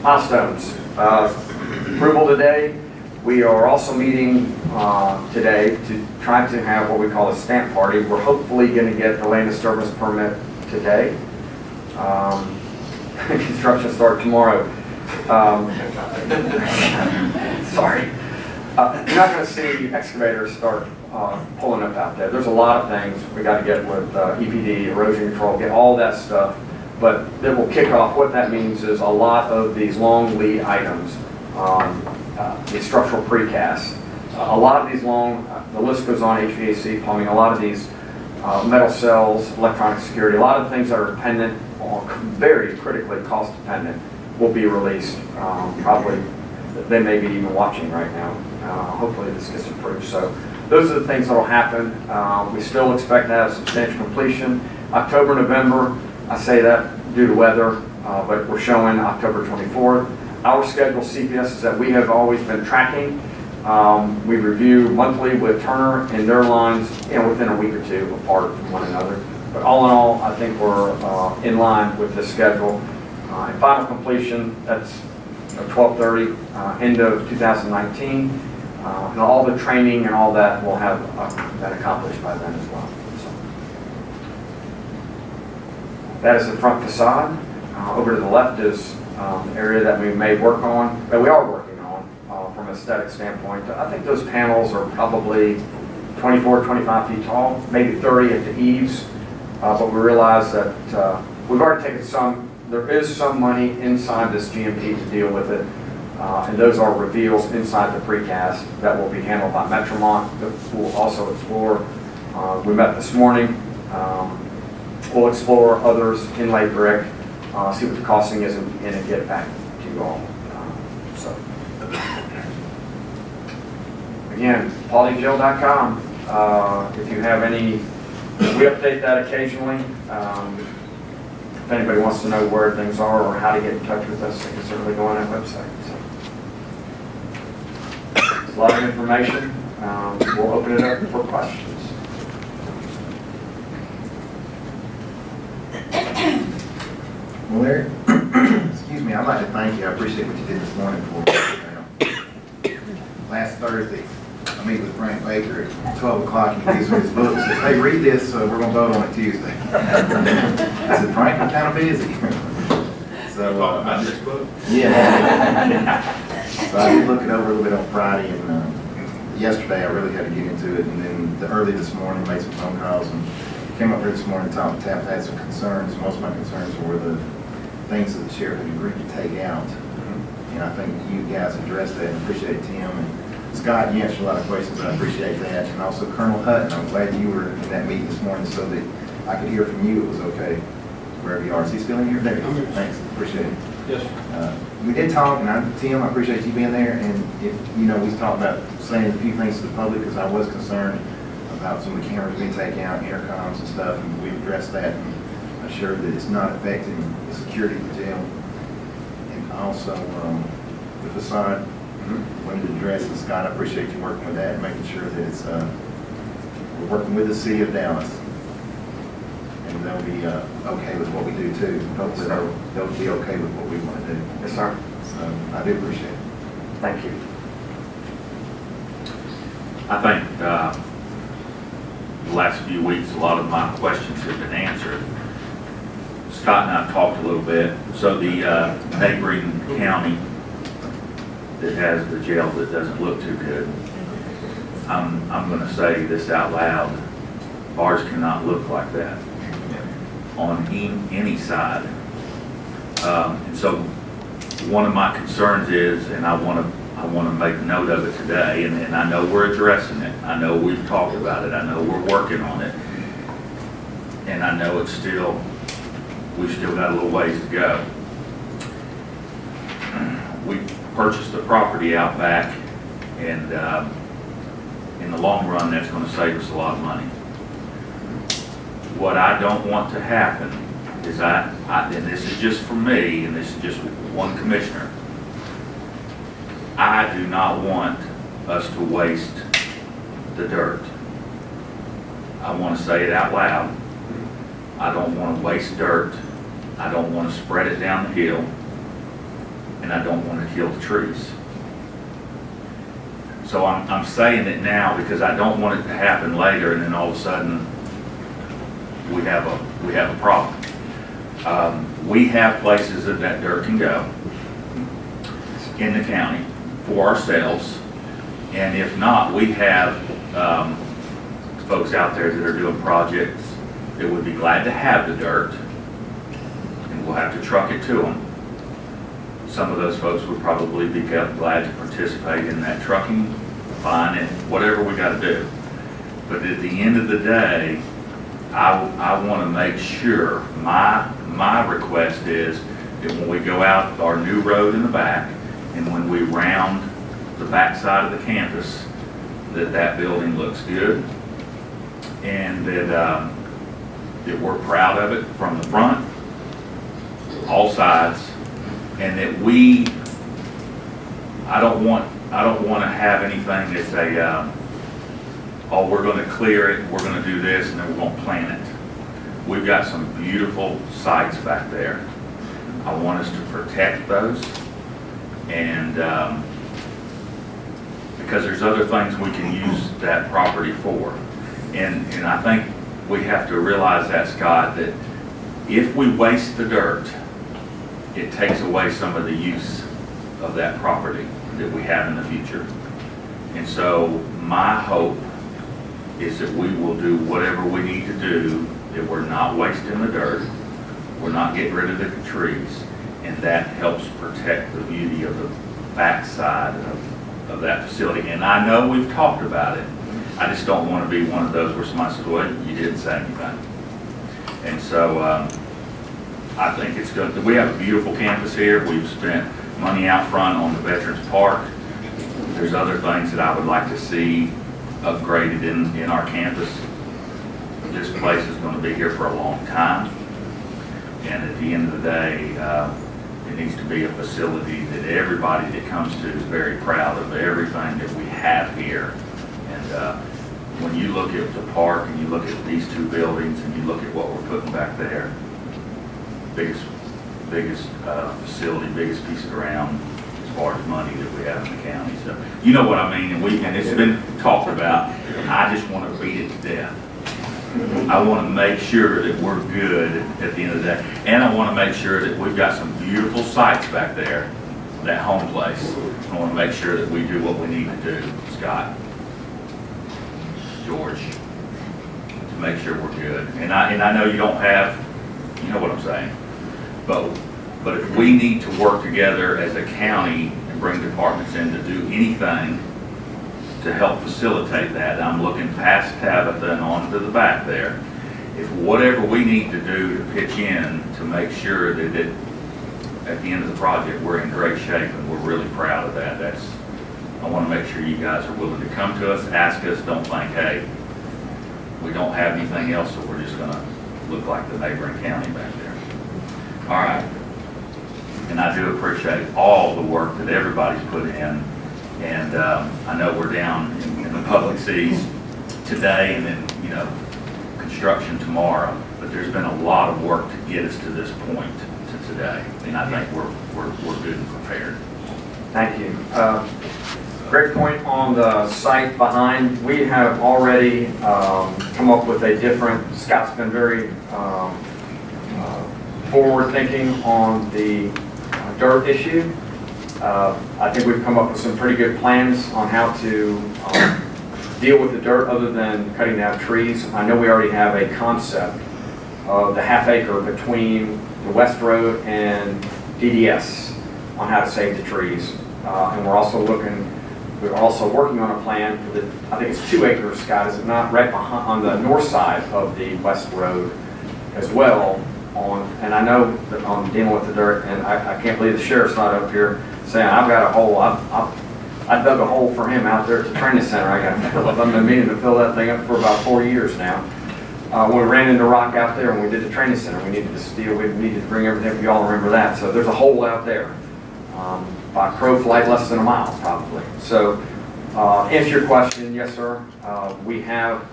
milestones. Approval today. We are also meeting today to try to have what we call a stamp party. We're hopefully going to get the land disturbance permit today. Construction start tomorrow. Sorry. You're not going to see excavators start pulling up out there. There's a lot of things we got to get with EPD, erosion control, get all that stuff. But then we'll kick off. What that means is a lot of these long lead items, the structural precast, a lot of these long, the list goes on, HVAC, plumbing, a lot of these metal cells, electronic security, a lot of things that are dependent on, very critically cost dependent, will be released. Probably, they may be even watching right now. Hopefully this gets approved. So those are the things that will happen. We still expect to have substantial completion. October, November, I say that due to weather, but we're showing October 24th. Our schedule, CPS, is that we have always been tracking. We review monthly with Turner and their lines, within a week or two apart from one another. But all in all, I think we're in line with this schedule. And final completion, that's 12/30, end of 2019. And all the training and all that will have that accomplished by then as well. So, that is the front facade. Over to the left is the area that we may work on, that we are working on from an aesthetic standpoint. I think those panels are probably 24, 25 feet tall, maybe 30 at the eaves. But we realize that we've already taken some, there is some money inside this GMP to deal with it. And those are reveals inside the precast that will be handled by Metromont, that we'll also explore. We met this morning. We'll explore others, inlay brick, see what the costing is, and get it back to you all. Again, polyjail.com. If you have any, we update that occasionally. If anybody wants to know where things are or how to get in touch with us, they can certainly go on that website. So, it's a lot of information. We'll open it up for questions. Well, Larry, excuse me, I'd like to thank you. I appreciate what you did this morning for me. Last Thursday, I meet with Frank Baker at 12 o'clock. He gives me his book. He says, hey, read this, we're going to vote on it Tuesday. I said, Frank, I'm kind of busy. So, about this book? Yeah. So I did look it over a little bit on Friday, and yesterday I really had to get into it. And then early this morning, made some phone calls and came up here this morning and talked to Taft. I had some concerns. Most of my concerns were the things that the sheriff had agreed to take out. And I think you guys addressed that, and appreciate Tim. And Scott, you answered a lot of questions, I appreciate that. And also Colonel Hutton, I'm glad you were in that meeting this morning so that I could hear from you it was okay, wherever you are. Is he still in here? There you go. Thanks, appreciate it. Yes. We did talk, and Tim, I appreciate you being there. And if, we talked about saying a few things to the public because I was concerned about some of the cameras being taken out, intercoms and stuff, and we addressed that and assured that it's not affecting the security of the jail. And also, the facade, wanted to address, and Scott, I appreciate you working with that and making sure that it's, we're working with the city of Dallas. And they'll be okay with what we do too. Hopefully they'll be okay with what we want to do. Yes, sir. So I do appreciate it. Thank you. I think the last few weeks, a lot of my questions have been answered. Scott and I talked a little bit. So the neighboring county that has the jail that doesn't look too good. I'm gonna say this out loud, ours cannot look like that on any side. And so one of my concerns is, and I want to make note of it today, and I know we're addressing it. I know we've talked about it. I know we're working on it. And I know we've still got a little ways to go. We purchased the property out back, and in the long run, that's going to save us a lot of money. What I don't want to happen is and this is just for me, and this is just one commissioner, I do not want us to waste the dirt. I want to say it out loud. I don't want to waste dirt. I don't want to spread it down the hill. And I don't want to kill the trees. So I'm saying it now because I don't want it to happen later and then all of a sudden we have a problem. We have places that dirt can go in the county for ourselves, and if not, we have folks out there that are doing projects that would be glad to have the dirt, and we'll have to truck it to them. Some of those folks would probably be glad to participate in that trucking, buying it, whatever we got to do. But at the end of the day, I want to make sure, my request is that when we go out our new road in the back, and when we round the back side of the campus, that building looks good, and that we're proud of it from the front, all sides, and that I don't want to have anything that's oh, we're going to clear it, we're going to do this, and then we're going to plant it. We've got some beautiful sites back there. I want us to protect those, and because there's other things we can use that property for. And I think we have to realize that, Scott, that if we waste the dirt, it takes away some of the use of that property that we have in the future. And so my hope is that we will do whatever we need to do, that we're not wasting the dirt, we're not getting rid of the trees, and that helps protect the beauty of the backside of that facility. And I know we've talked about it. I just don't want to be one of those where somebody says, well, you didn't say anything. And so I think it's good. We have a beautiful campus here. We've spent money out front on the Veterans Park. There's other things that I would like to see upgraded in our campus. This place is going to be here for a long time. And at the end of the day, it needs to be a facility that everybody that comes to is very proud of everything that we have here. And when you look at the park and you look at these two buildings and you look at what we're putting back there, biggest facility, biggest piece of ground as far as money that we have in the county. So you know what I mean, and it's been talked about. I just want to beat it to death. I want to make sure that we're good at the end of the day, and I want to make sure that we've got some beautiful sites back there, that home place. I want to make sure that we do what we need to do, Scott, George, to make sure we're good. And I know you don't have, you know what I'm saying, but if we need to work together as a county and bring departments in to do anything to help facilitate that, I'm looking past Tabitha and on to the back there. If whatever we need to do to pitch in to make sure that at the end of the project we're in great shape and we're really proud of that, I want to make sure you guys are willing to come to us, ask us, don't think, hey, we don't have anything else, so we're just going to look like the neighboring county back there. All right. And I do appreciate all the work that everybody's put in. And I know we're down in the public seas today and then, construction tomorrow. But there's been a lot of work to get us to this point, to today. And I think we're good and prepared. Thank you. Great point on the site behind. We have already come up with a different, Scott's been very forward thinking on the dirt issue. I think we've come up with some pretty good plans on how to deal with the dirt other than cutting down trees. I know we already have a concept of the half acre between the West Road and DDS on how to save the trees. And we're also working on a plan for the, I think it's 2 acres, Scott, is it not, right behind, on the north side of the West Road as well on, and I know that I'm dealing with the dirt, and I can't believe the sheriff's not up here saying, I've got a hole, I dug a hole for him out there at the training center. I got to fill up. I've been meaning to fill that thing up for about 4 years now. When we ran into rock out there and we did the training center, we needed to steel, we needed to bring everything, if you all remember that. So there's a hole out there. By crow flight, less than a mile probably. So answer your question, yes sir. We have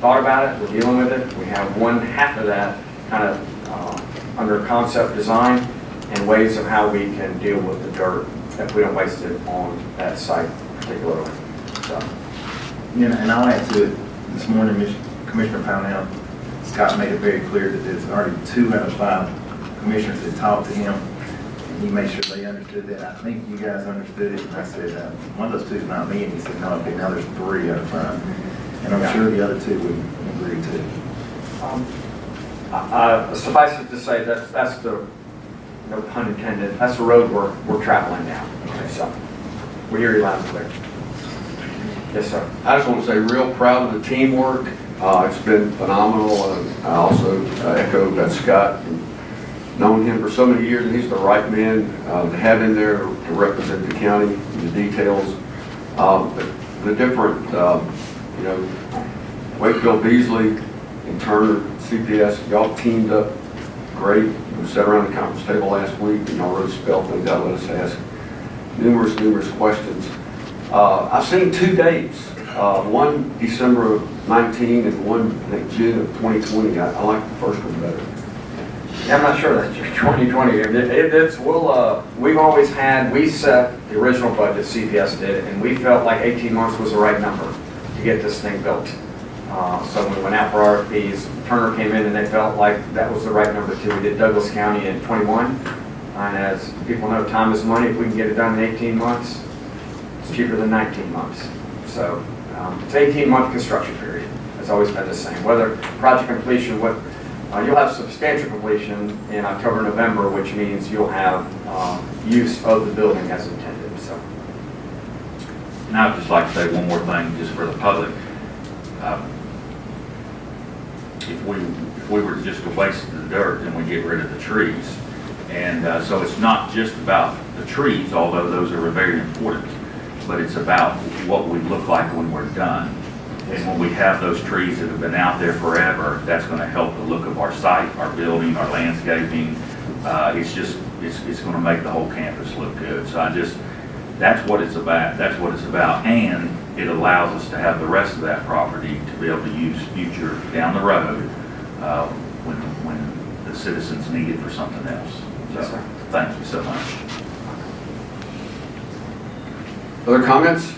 thought about it, we're dealing with it. We have one half of that kind of under concept design and ways of how we can deal with the dirt if we don't waste it on that site particularly. So. Yeah, and I'll add to it, this morning, Commissioner Pownell, Scott made it very clear that there's already 2 out of 5 commissioners that talked to him. And he made sure they understood that. I think you guys understood it. And I said, one of those 2 is not me. And he said, no, okay, now there's 3 out of 5. And I'm sure the other 2 would agree too. Suffice it to say that that's the, no pun intended, that's the road we're traveling down. Okay, so we hear you loud and clear. Yes, sir. I just want to say real proud of the teamwork. It's been phenomenal. And I also echo that Scott, known him for so many years, and he's the right man to have in there to represent the county, the details. The different, you know, Wakefield, Beasley, and Turner, CPS, y'all teamed up great. We sat around the conference table last week and y'all really spelled things out, let us ask numerous questions. I've seen 2 dates, one December of 19 and one, I think, June of 2020. I like the first one better. Yeah, I'm not sure that's 2020. We've always had, we set the original budget, CPS did, and we felt like 18 months was the right number to get this thing built. So when we went out for RFPs, Turner came in and they felt like that was the right number too. We did Douglas County in 21. And as people know, time is money. If we can get it done in 18 months, it's cheaper than 19 months. So it's an 18-month construction period. It's always been the same. Whether project completion, you'll have substantial completion in October, November, which means you'll have use of the building as intended. So. And I'd just like to say one more thing just for the public. If we were just to waste the dirt, then we get rid of the trees. And so it's not just about the trees, although those are very important, but it's about what we look like when we're done. And when we have those trees that have been out there forever, that's going to help the look of our site, our building, our landscaping. It's going to make the whole campus look good. So that's what it's about. That's what it's about. And it allows us to have the rest of that property to be able to use future down the road when the citizens need it for something else. So, yes, sir. Thank you so much. Other comments?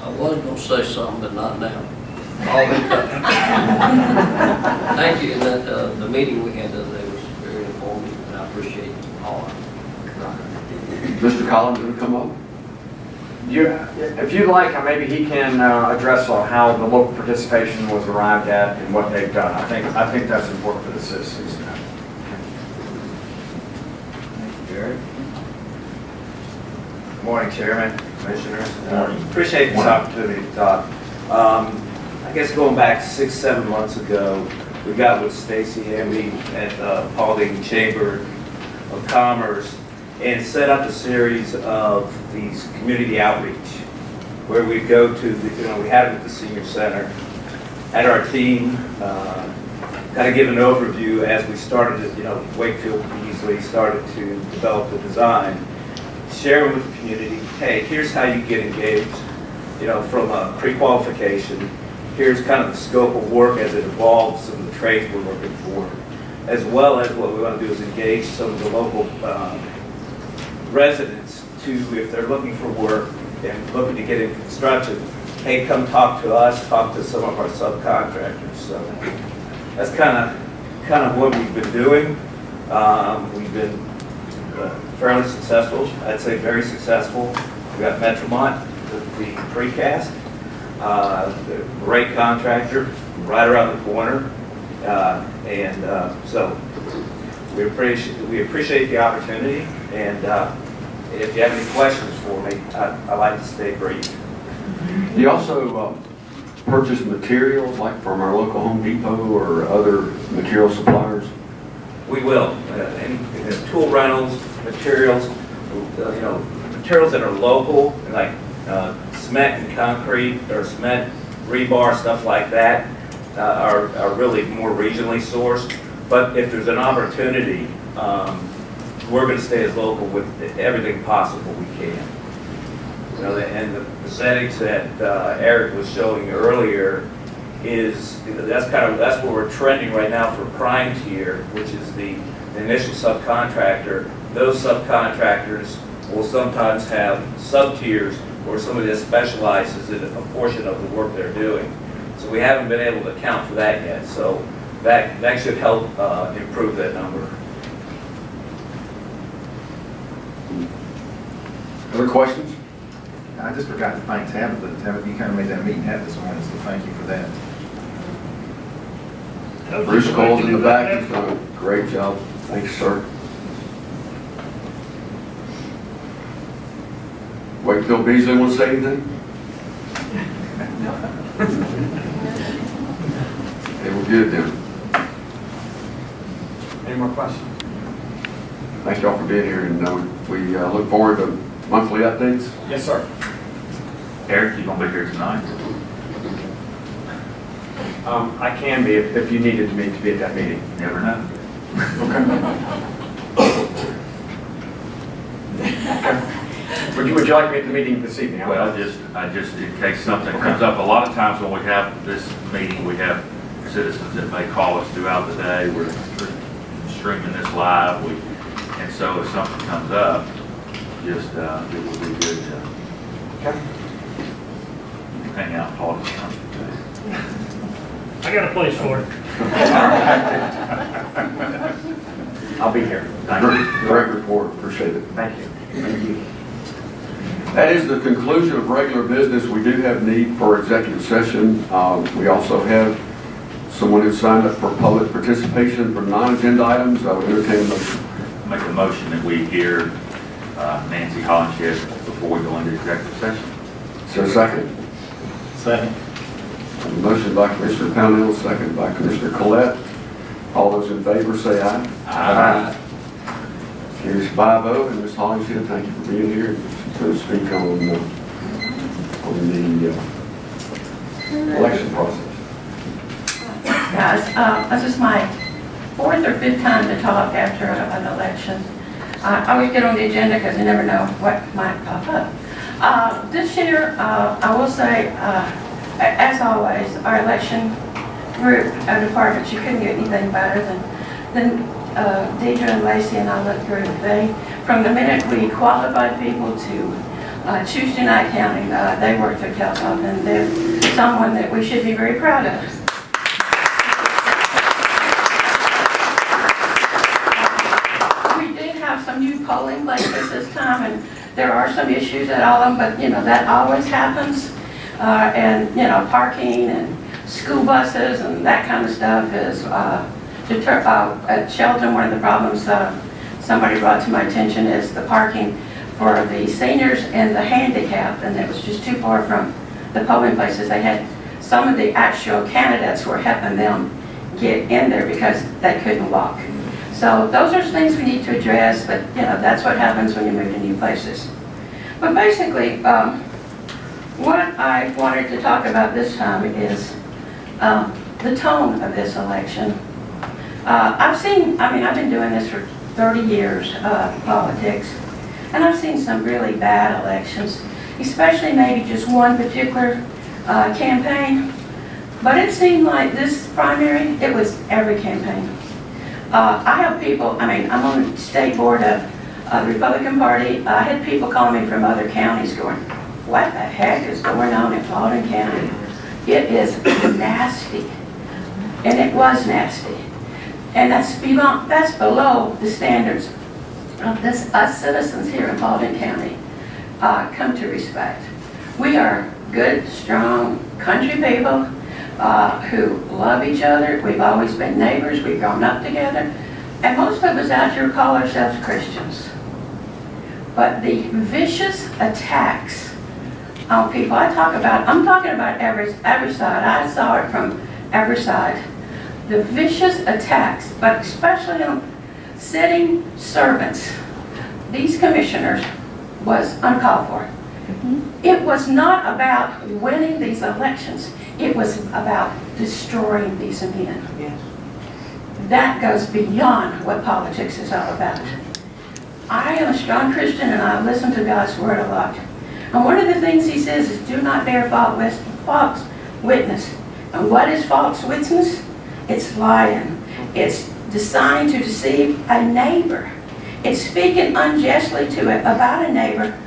I was going to say something, but not now. All been covered. Thank you, and the meeting we had the other day was very informative, and I appreciate all of it. Mr. Collins, going to come up? If you'd like, maybe he can address how the local participation was arrived at and what they've done. I think that's important for the citizens to know. Gary. Good morning, Chairman, Commissioners. Good morning. Appreciate this opportunity to talk. I guess going back 6-7 months ago, we got with Stacy Hamby at Paulding Chamber of Commerce and set up a series of these community outreach where we go to, we had it at the senior center, had our team kind of give an overview as we started, Wakefield Beasley started to develop the design, sharing with the community, hey, here's how you get engaged, from a pre-qualification, here's kind of the scope of work as it evolves, some of the trades we're looking for, as well as what we want to do is engage some of the local residents to, if they're looking for work and looking to get in construction, hey, come talk to us, talk to some of our subcontractors. So that's kind of what we've been doing. We've been fairly successful, I'd say very successful. We got Metromont, the precast, the great contractor, right around the corner. So we appreciate the opportunity, and if you have any questions for me, I like to stay brief. You also purchase materials like from our local Home Depot or other material suppliers? We will. Any tool rentals, materials, materials that are local, like cement and concrete, or cement, rebar, stuff like that, are really more regionally sourced. But if there's an opportunity, we're going to stay as local with everything possible we can. And the settings that Eric was showing earlier is, that's where we're trending right now for prime tier, which is the initial subcontractor. Those subcontractors will sometimes have sub-tiers or somebody that specializes in a portion of the work they're doing. So we haven't been able to account for that yet. So that should help improve that number. Other questions? I just forgot to thank Tabitha. Tabitha, you kind of made that meeting happen this morning, so thank you for that. Bruce Cole's in the back. He's done a great job. Thanks, sir. Wakefield Beasley want to say anything? Hey, we're good then. Any more questions? Thank y'all for being here, and we look forward to monthly updates. Yes, sir. Eric, you gonna be here tonight? I can be if you needed me to be at that meeting. Never know. Would you like me at the meeting this evening? Well, just in case something comes up, a lot of times when we have this meeting, we have citizens that may call us throughout the day. We're streaming this live, and so if something comes up, just it would be good to hang out and talk to something. I got a place for it. I'll be here. Thank you. Great report. Appreciate it. Thank you. Thank you. That is the conclusion of regular business. We do have need for executive session. We also have someone who signed up for public participation for non-agenda items. I would entertain a motion. Make a motion that we hear Nancy Hollenshed before we go into executive session. Is there a second? Second. A motion by Commissioner Pownell, second by Commissioner Collette. All those in favor say aye. Aye. Here's 5-0, and Ms. Hollenshed, thank you for being here to speak on the election process. Guys, this is my fourth or fifth time to talk after an election. I always get on the agenda because you never know what might pop up. This year, I will say, as always, our election group departments, you couldn't get anything better than Deidre and Lacey and I looked through. From the minute we qualified people to Tuesday night counting, they worked their tails off, and they're someone that we should be very proud of. We did have some new polling places this time, and there are some issues at all of them, but that always happens. And parking and school buses and that kind of stuff is at Shelton. One of the problems somebody brought to my attention is the parking for the seniors and the handicapped, and it was just too far from the polling places. They had some of the actual candidates were helping them get in there because they couldn't walk. So those are things we need to address, but that's what happens when you move to new places. But basically, what I wanted to talk about this time is the tone of this election. I've been doing this for 30 years, politics, and I've seen some really bad elections, especially maybe just one particular campaign. But it seemed like this primary, it was every campaign. I have people, I'm on the state board of the Republican Party. I had people calling me from other counties going, what the heck is going on in Paulding County? It is nasty. And it was nasty. And that's below the standards us citizens here in Paulding County come to respect. We are good, strong country people who love each other. We've always been neighbors. We've grown up together. And most of us out here call ourselves Christians. But the vicious attacks on people I'm talking about every side. I saw it from every side. The vicious attacks, but especially on sitting servants, these commissioners, was uncalled for. It was not about winning these elections. It was about destroying these men. Yes. That goes beyond what politics is all about. I am a strong Christian and I listen to God's word a lot. And one of the things he says is do not bear false witness. And what is false witness? It's lying. It's designed to deceive a neighbor. It's speaking unjustly about a neighbor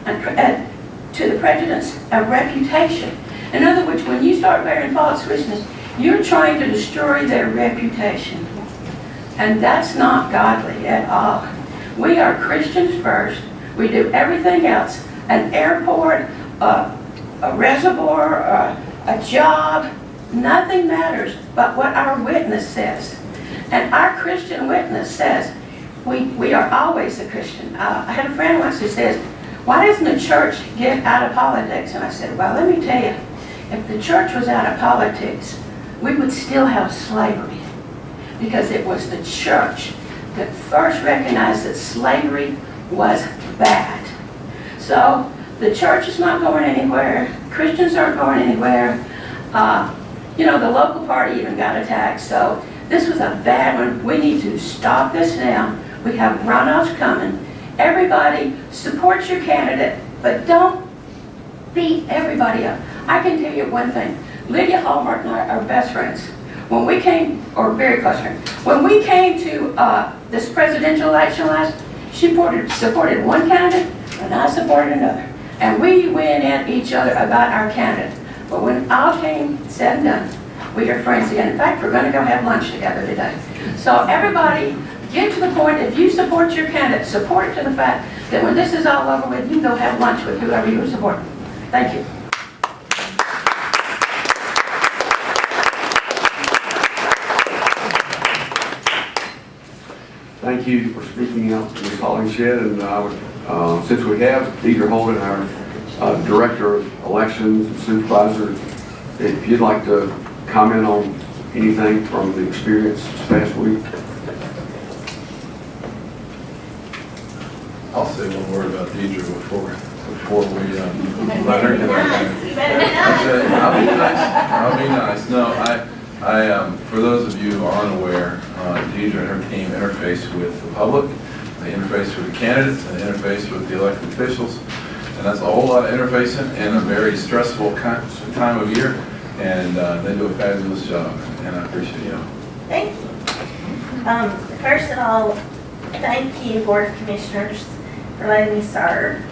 and to the prejudice of reputation. In other words, when you start bearing false witness, you're trying to destroy their reputation. And that's not godly at all. We are Christians first. We do everything else. An airport, a reservoir, a job, nothing matters but what our witness says. And our Christian witness says, we are always a Christian. I had a friend once who says, why doesn't the church get out of politics? And I said, well, let me tell you, if the church was out of politics, we would still have slavery. Because it was the church that first recognized that slavery was bad. So the church is not going anywhere. Christians aren't going anywhere. The local party even got attacked. So this was a bad one. We need to stop this now. We have runoffs coming. Everybody support your candidate, but don't beat everybody up. I can tell you one thing. Lydia Hallmark and I are best friends. When we came, or very close friends, when we came to this presidential election she supported one candidate and I supported another. And we went at each other about our candidate. But when all came said and done, we are friends again. In fact, we're going to go have lunch together today. So everybody, get to the point, if you support your candidate, support it to the fact that when this is all over with, you can go have lunch with whoever you support. Thank you. Thank you for speaking out, Ms. Hollingshed, and I would, since we have Deidre Holden, our Director of Elections and Supervisor, if you'd like to comment on anything from the experience this past week. I'll say one word about Deidre before we let her get I'll be nice. No, I for those of you who are unaware, Deidre and her team interface with the public, they interface with the candidates, and they interface with the elected officials, and that's a whole lot of interfacing in a very stressful time of year, and they do a fabulous job, and I appreciate you. Thank you. First of all, thank you, Board of Commissioners, for letting me serve.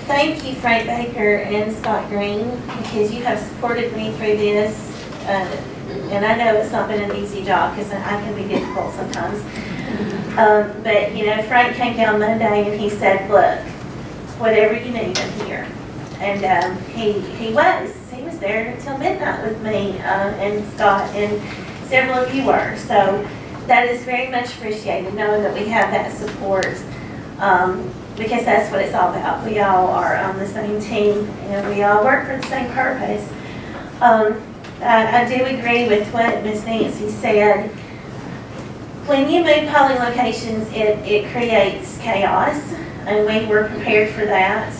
Thank you, Frank Baker and Scott Green, because you have supported me through this. And I know it's not been an easy job because I can be difficult sometimes. But, Frank came down Monday and he said, look, whatever you need, I'm here. And he was there until midnight with me and Scott, and several of you were. So that is very much appreciated, knowing that we have that support, because that's what it's all about. We all are on the same team and we all work for the same purpose. I do agree with what Ms. Nancy said. When you move polling locations, it creates chaos, and we were prepared for that.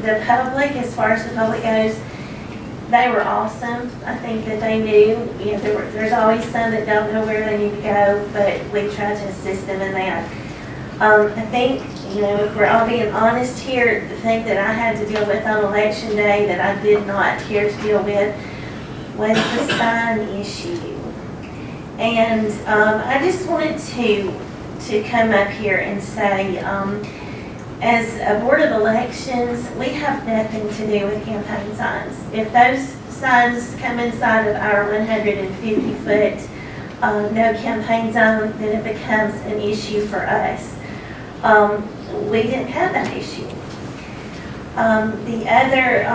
The public, as far as the public goes, they were awesome. I think that they knew, there's always some that don't know where they need to go, but we try to assist them in that. I think, if we're all being honest here, the thing that I had to deal with on election day that I did not care to deal with was the sign issue. And I just wanted to come up here and say, as a Board of Elections, we have nothing to do with campaign signs. If those signs come inside of our 150-foot no campaign zone, then it becomes an issue for us. We didn't have that issue. The other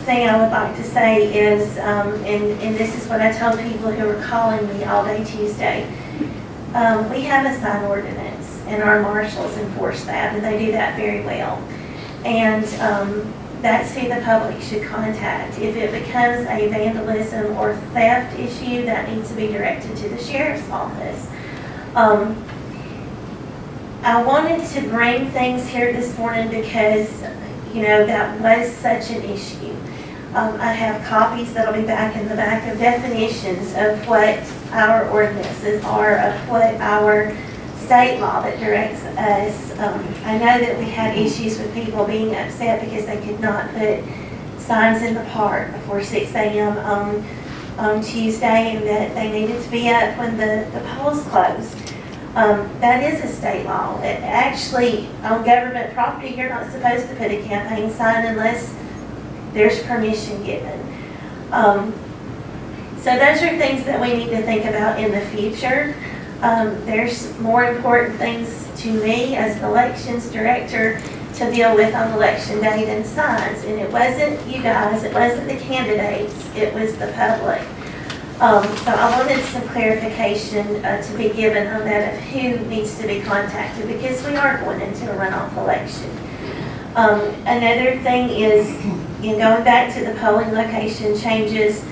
thing I would like to say is, and this is what I told people who were calling me all day Tuesday, we have a sign ordinance, and our marshals enforce that, and they do that very well. And that's who the public should contact. If it becomes a vandalism or theft issue, that needs to be directed to the sheriff's office. I wanted to bring things here this morning because, you know, that was such an issue. I have copies that'll be back in the back of definitions of what our ordinances are, of what our state law that directs us. I know that we had issues with people being upset because they could not put signs in the park before 6 a.m. on Tuesday, and that they needed to be up when the polls closed. That is a state law. Actually, on government property, you're not supposed to put a campaign sign unless there's permission given. So those are things that we need to think about in the future. There's more important things to me as an elections director to deal with on election day than signs. And it wasn't you guys, it wasn't the candidates, it was the public. So I wanted some clarification to be given on that of who needs to be contacted, because we are going into a runoff election. Another thing is, you know, going back to the polling location changes,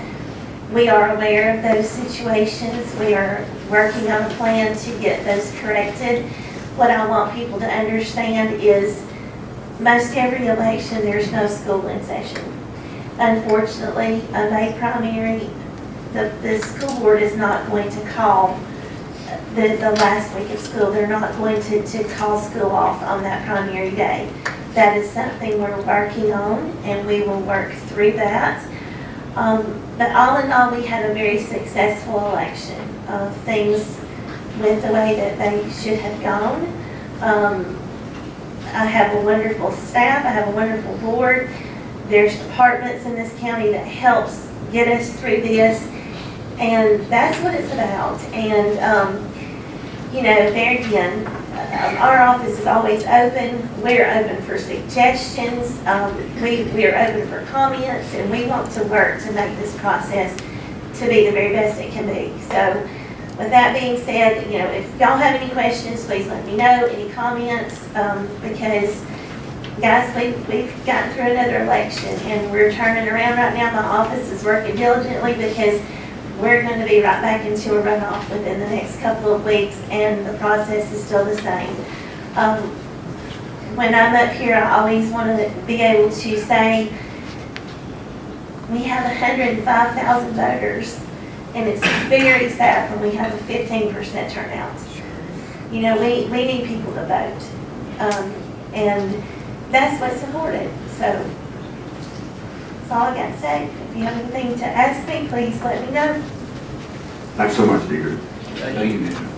we are aware of those situations. We are working on a plan to get those corrected. What I want people to understand is most every election there's no school in session. Unfortunately, a May primary, the school board is not going to call the last week of school. They're not going to call school off on that primary day. That is something we're working on, and we will work through that. But all in all, we had a very successful election. Things went the way that they should have gone. I have a wonderful staff. I have a wonderful board. There's departments in this county that helps get us through this, and that's what it's about. And you know, there again, our office is always open. We're open for suggestions. We're open for comments, and we want to work to make this process to be the very best it can be. So with that being said, you know, if y'all have any questions, please let me know, any comments, because guys, we've gotten through another election, and we're turning around right now. My office is working diligently because we're going to be right back into a runoff within the next couple of weeks, and the process is still the same. When I'm up here, I always want to be able to say we have 105,000 voters, and it's very sad when we have a 15% turnout. You know, we need people to vote, and that's what's important. So that's all I got to say. If you have anything to ask me, please let me know. Thanks so much, Deidre. Thank you, Deidre.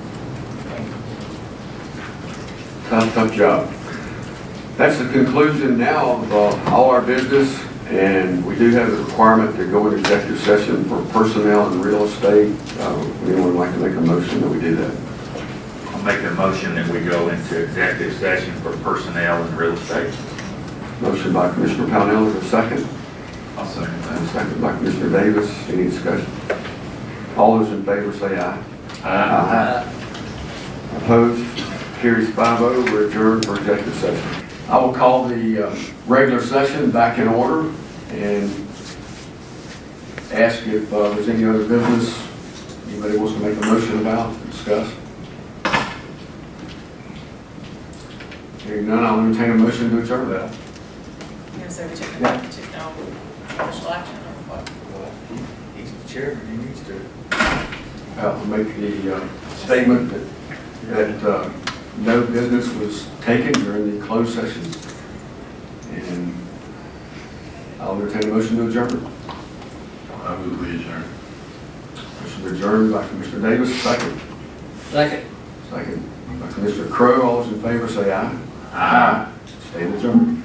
Tough job. That's the conclusion now of all our business, and we do have the requirement to go into executive session for personnel and real estate. Would anyone like to make a motion that we do that? I'll make a motion that we go into executive session for personnel and real estate. Motion by Commissioner Pownell, is there a second? I'll second that. And a second by Commissioner Davis. Any discussion? All those in favor say aye. Aye. Opposed? Carries 5-0. We're adjourned for executive session. I will call the regular session back in order and ask if there's any other business anybody wants to make a motion about, discuss. Hearing none, I'll entertain a motion to adjourn. You know, so we took no official action or what? He's the chairman, he needs to. I'll make the statement that no business was taken during the closed session. And I'll entertain a motion to adjourn. I move we adjourn. Motion to adjourn by Commissioner Davis, second. Second. Second by Commissioner Crowe. All those in favor say aye. Aye. Stand adjourned.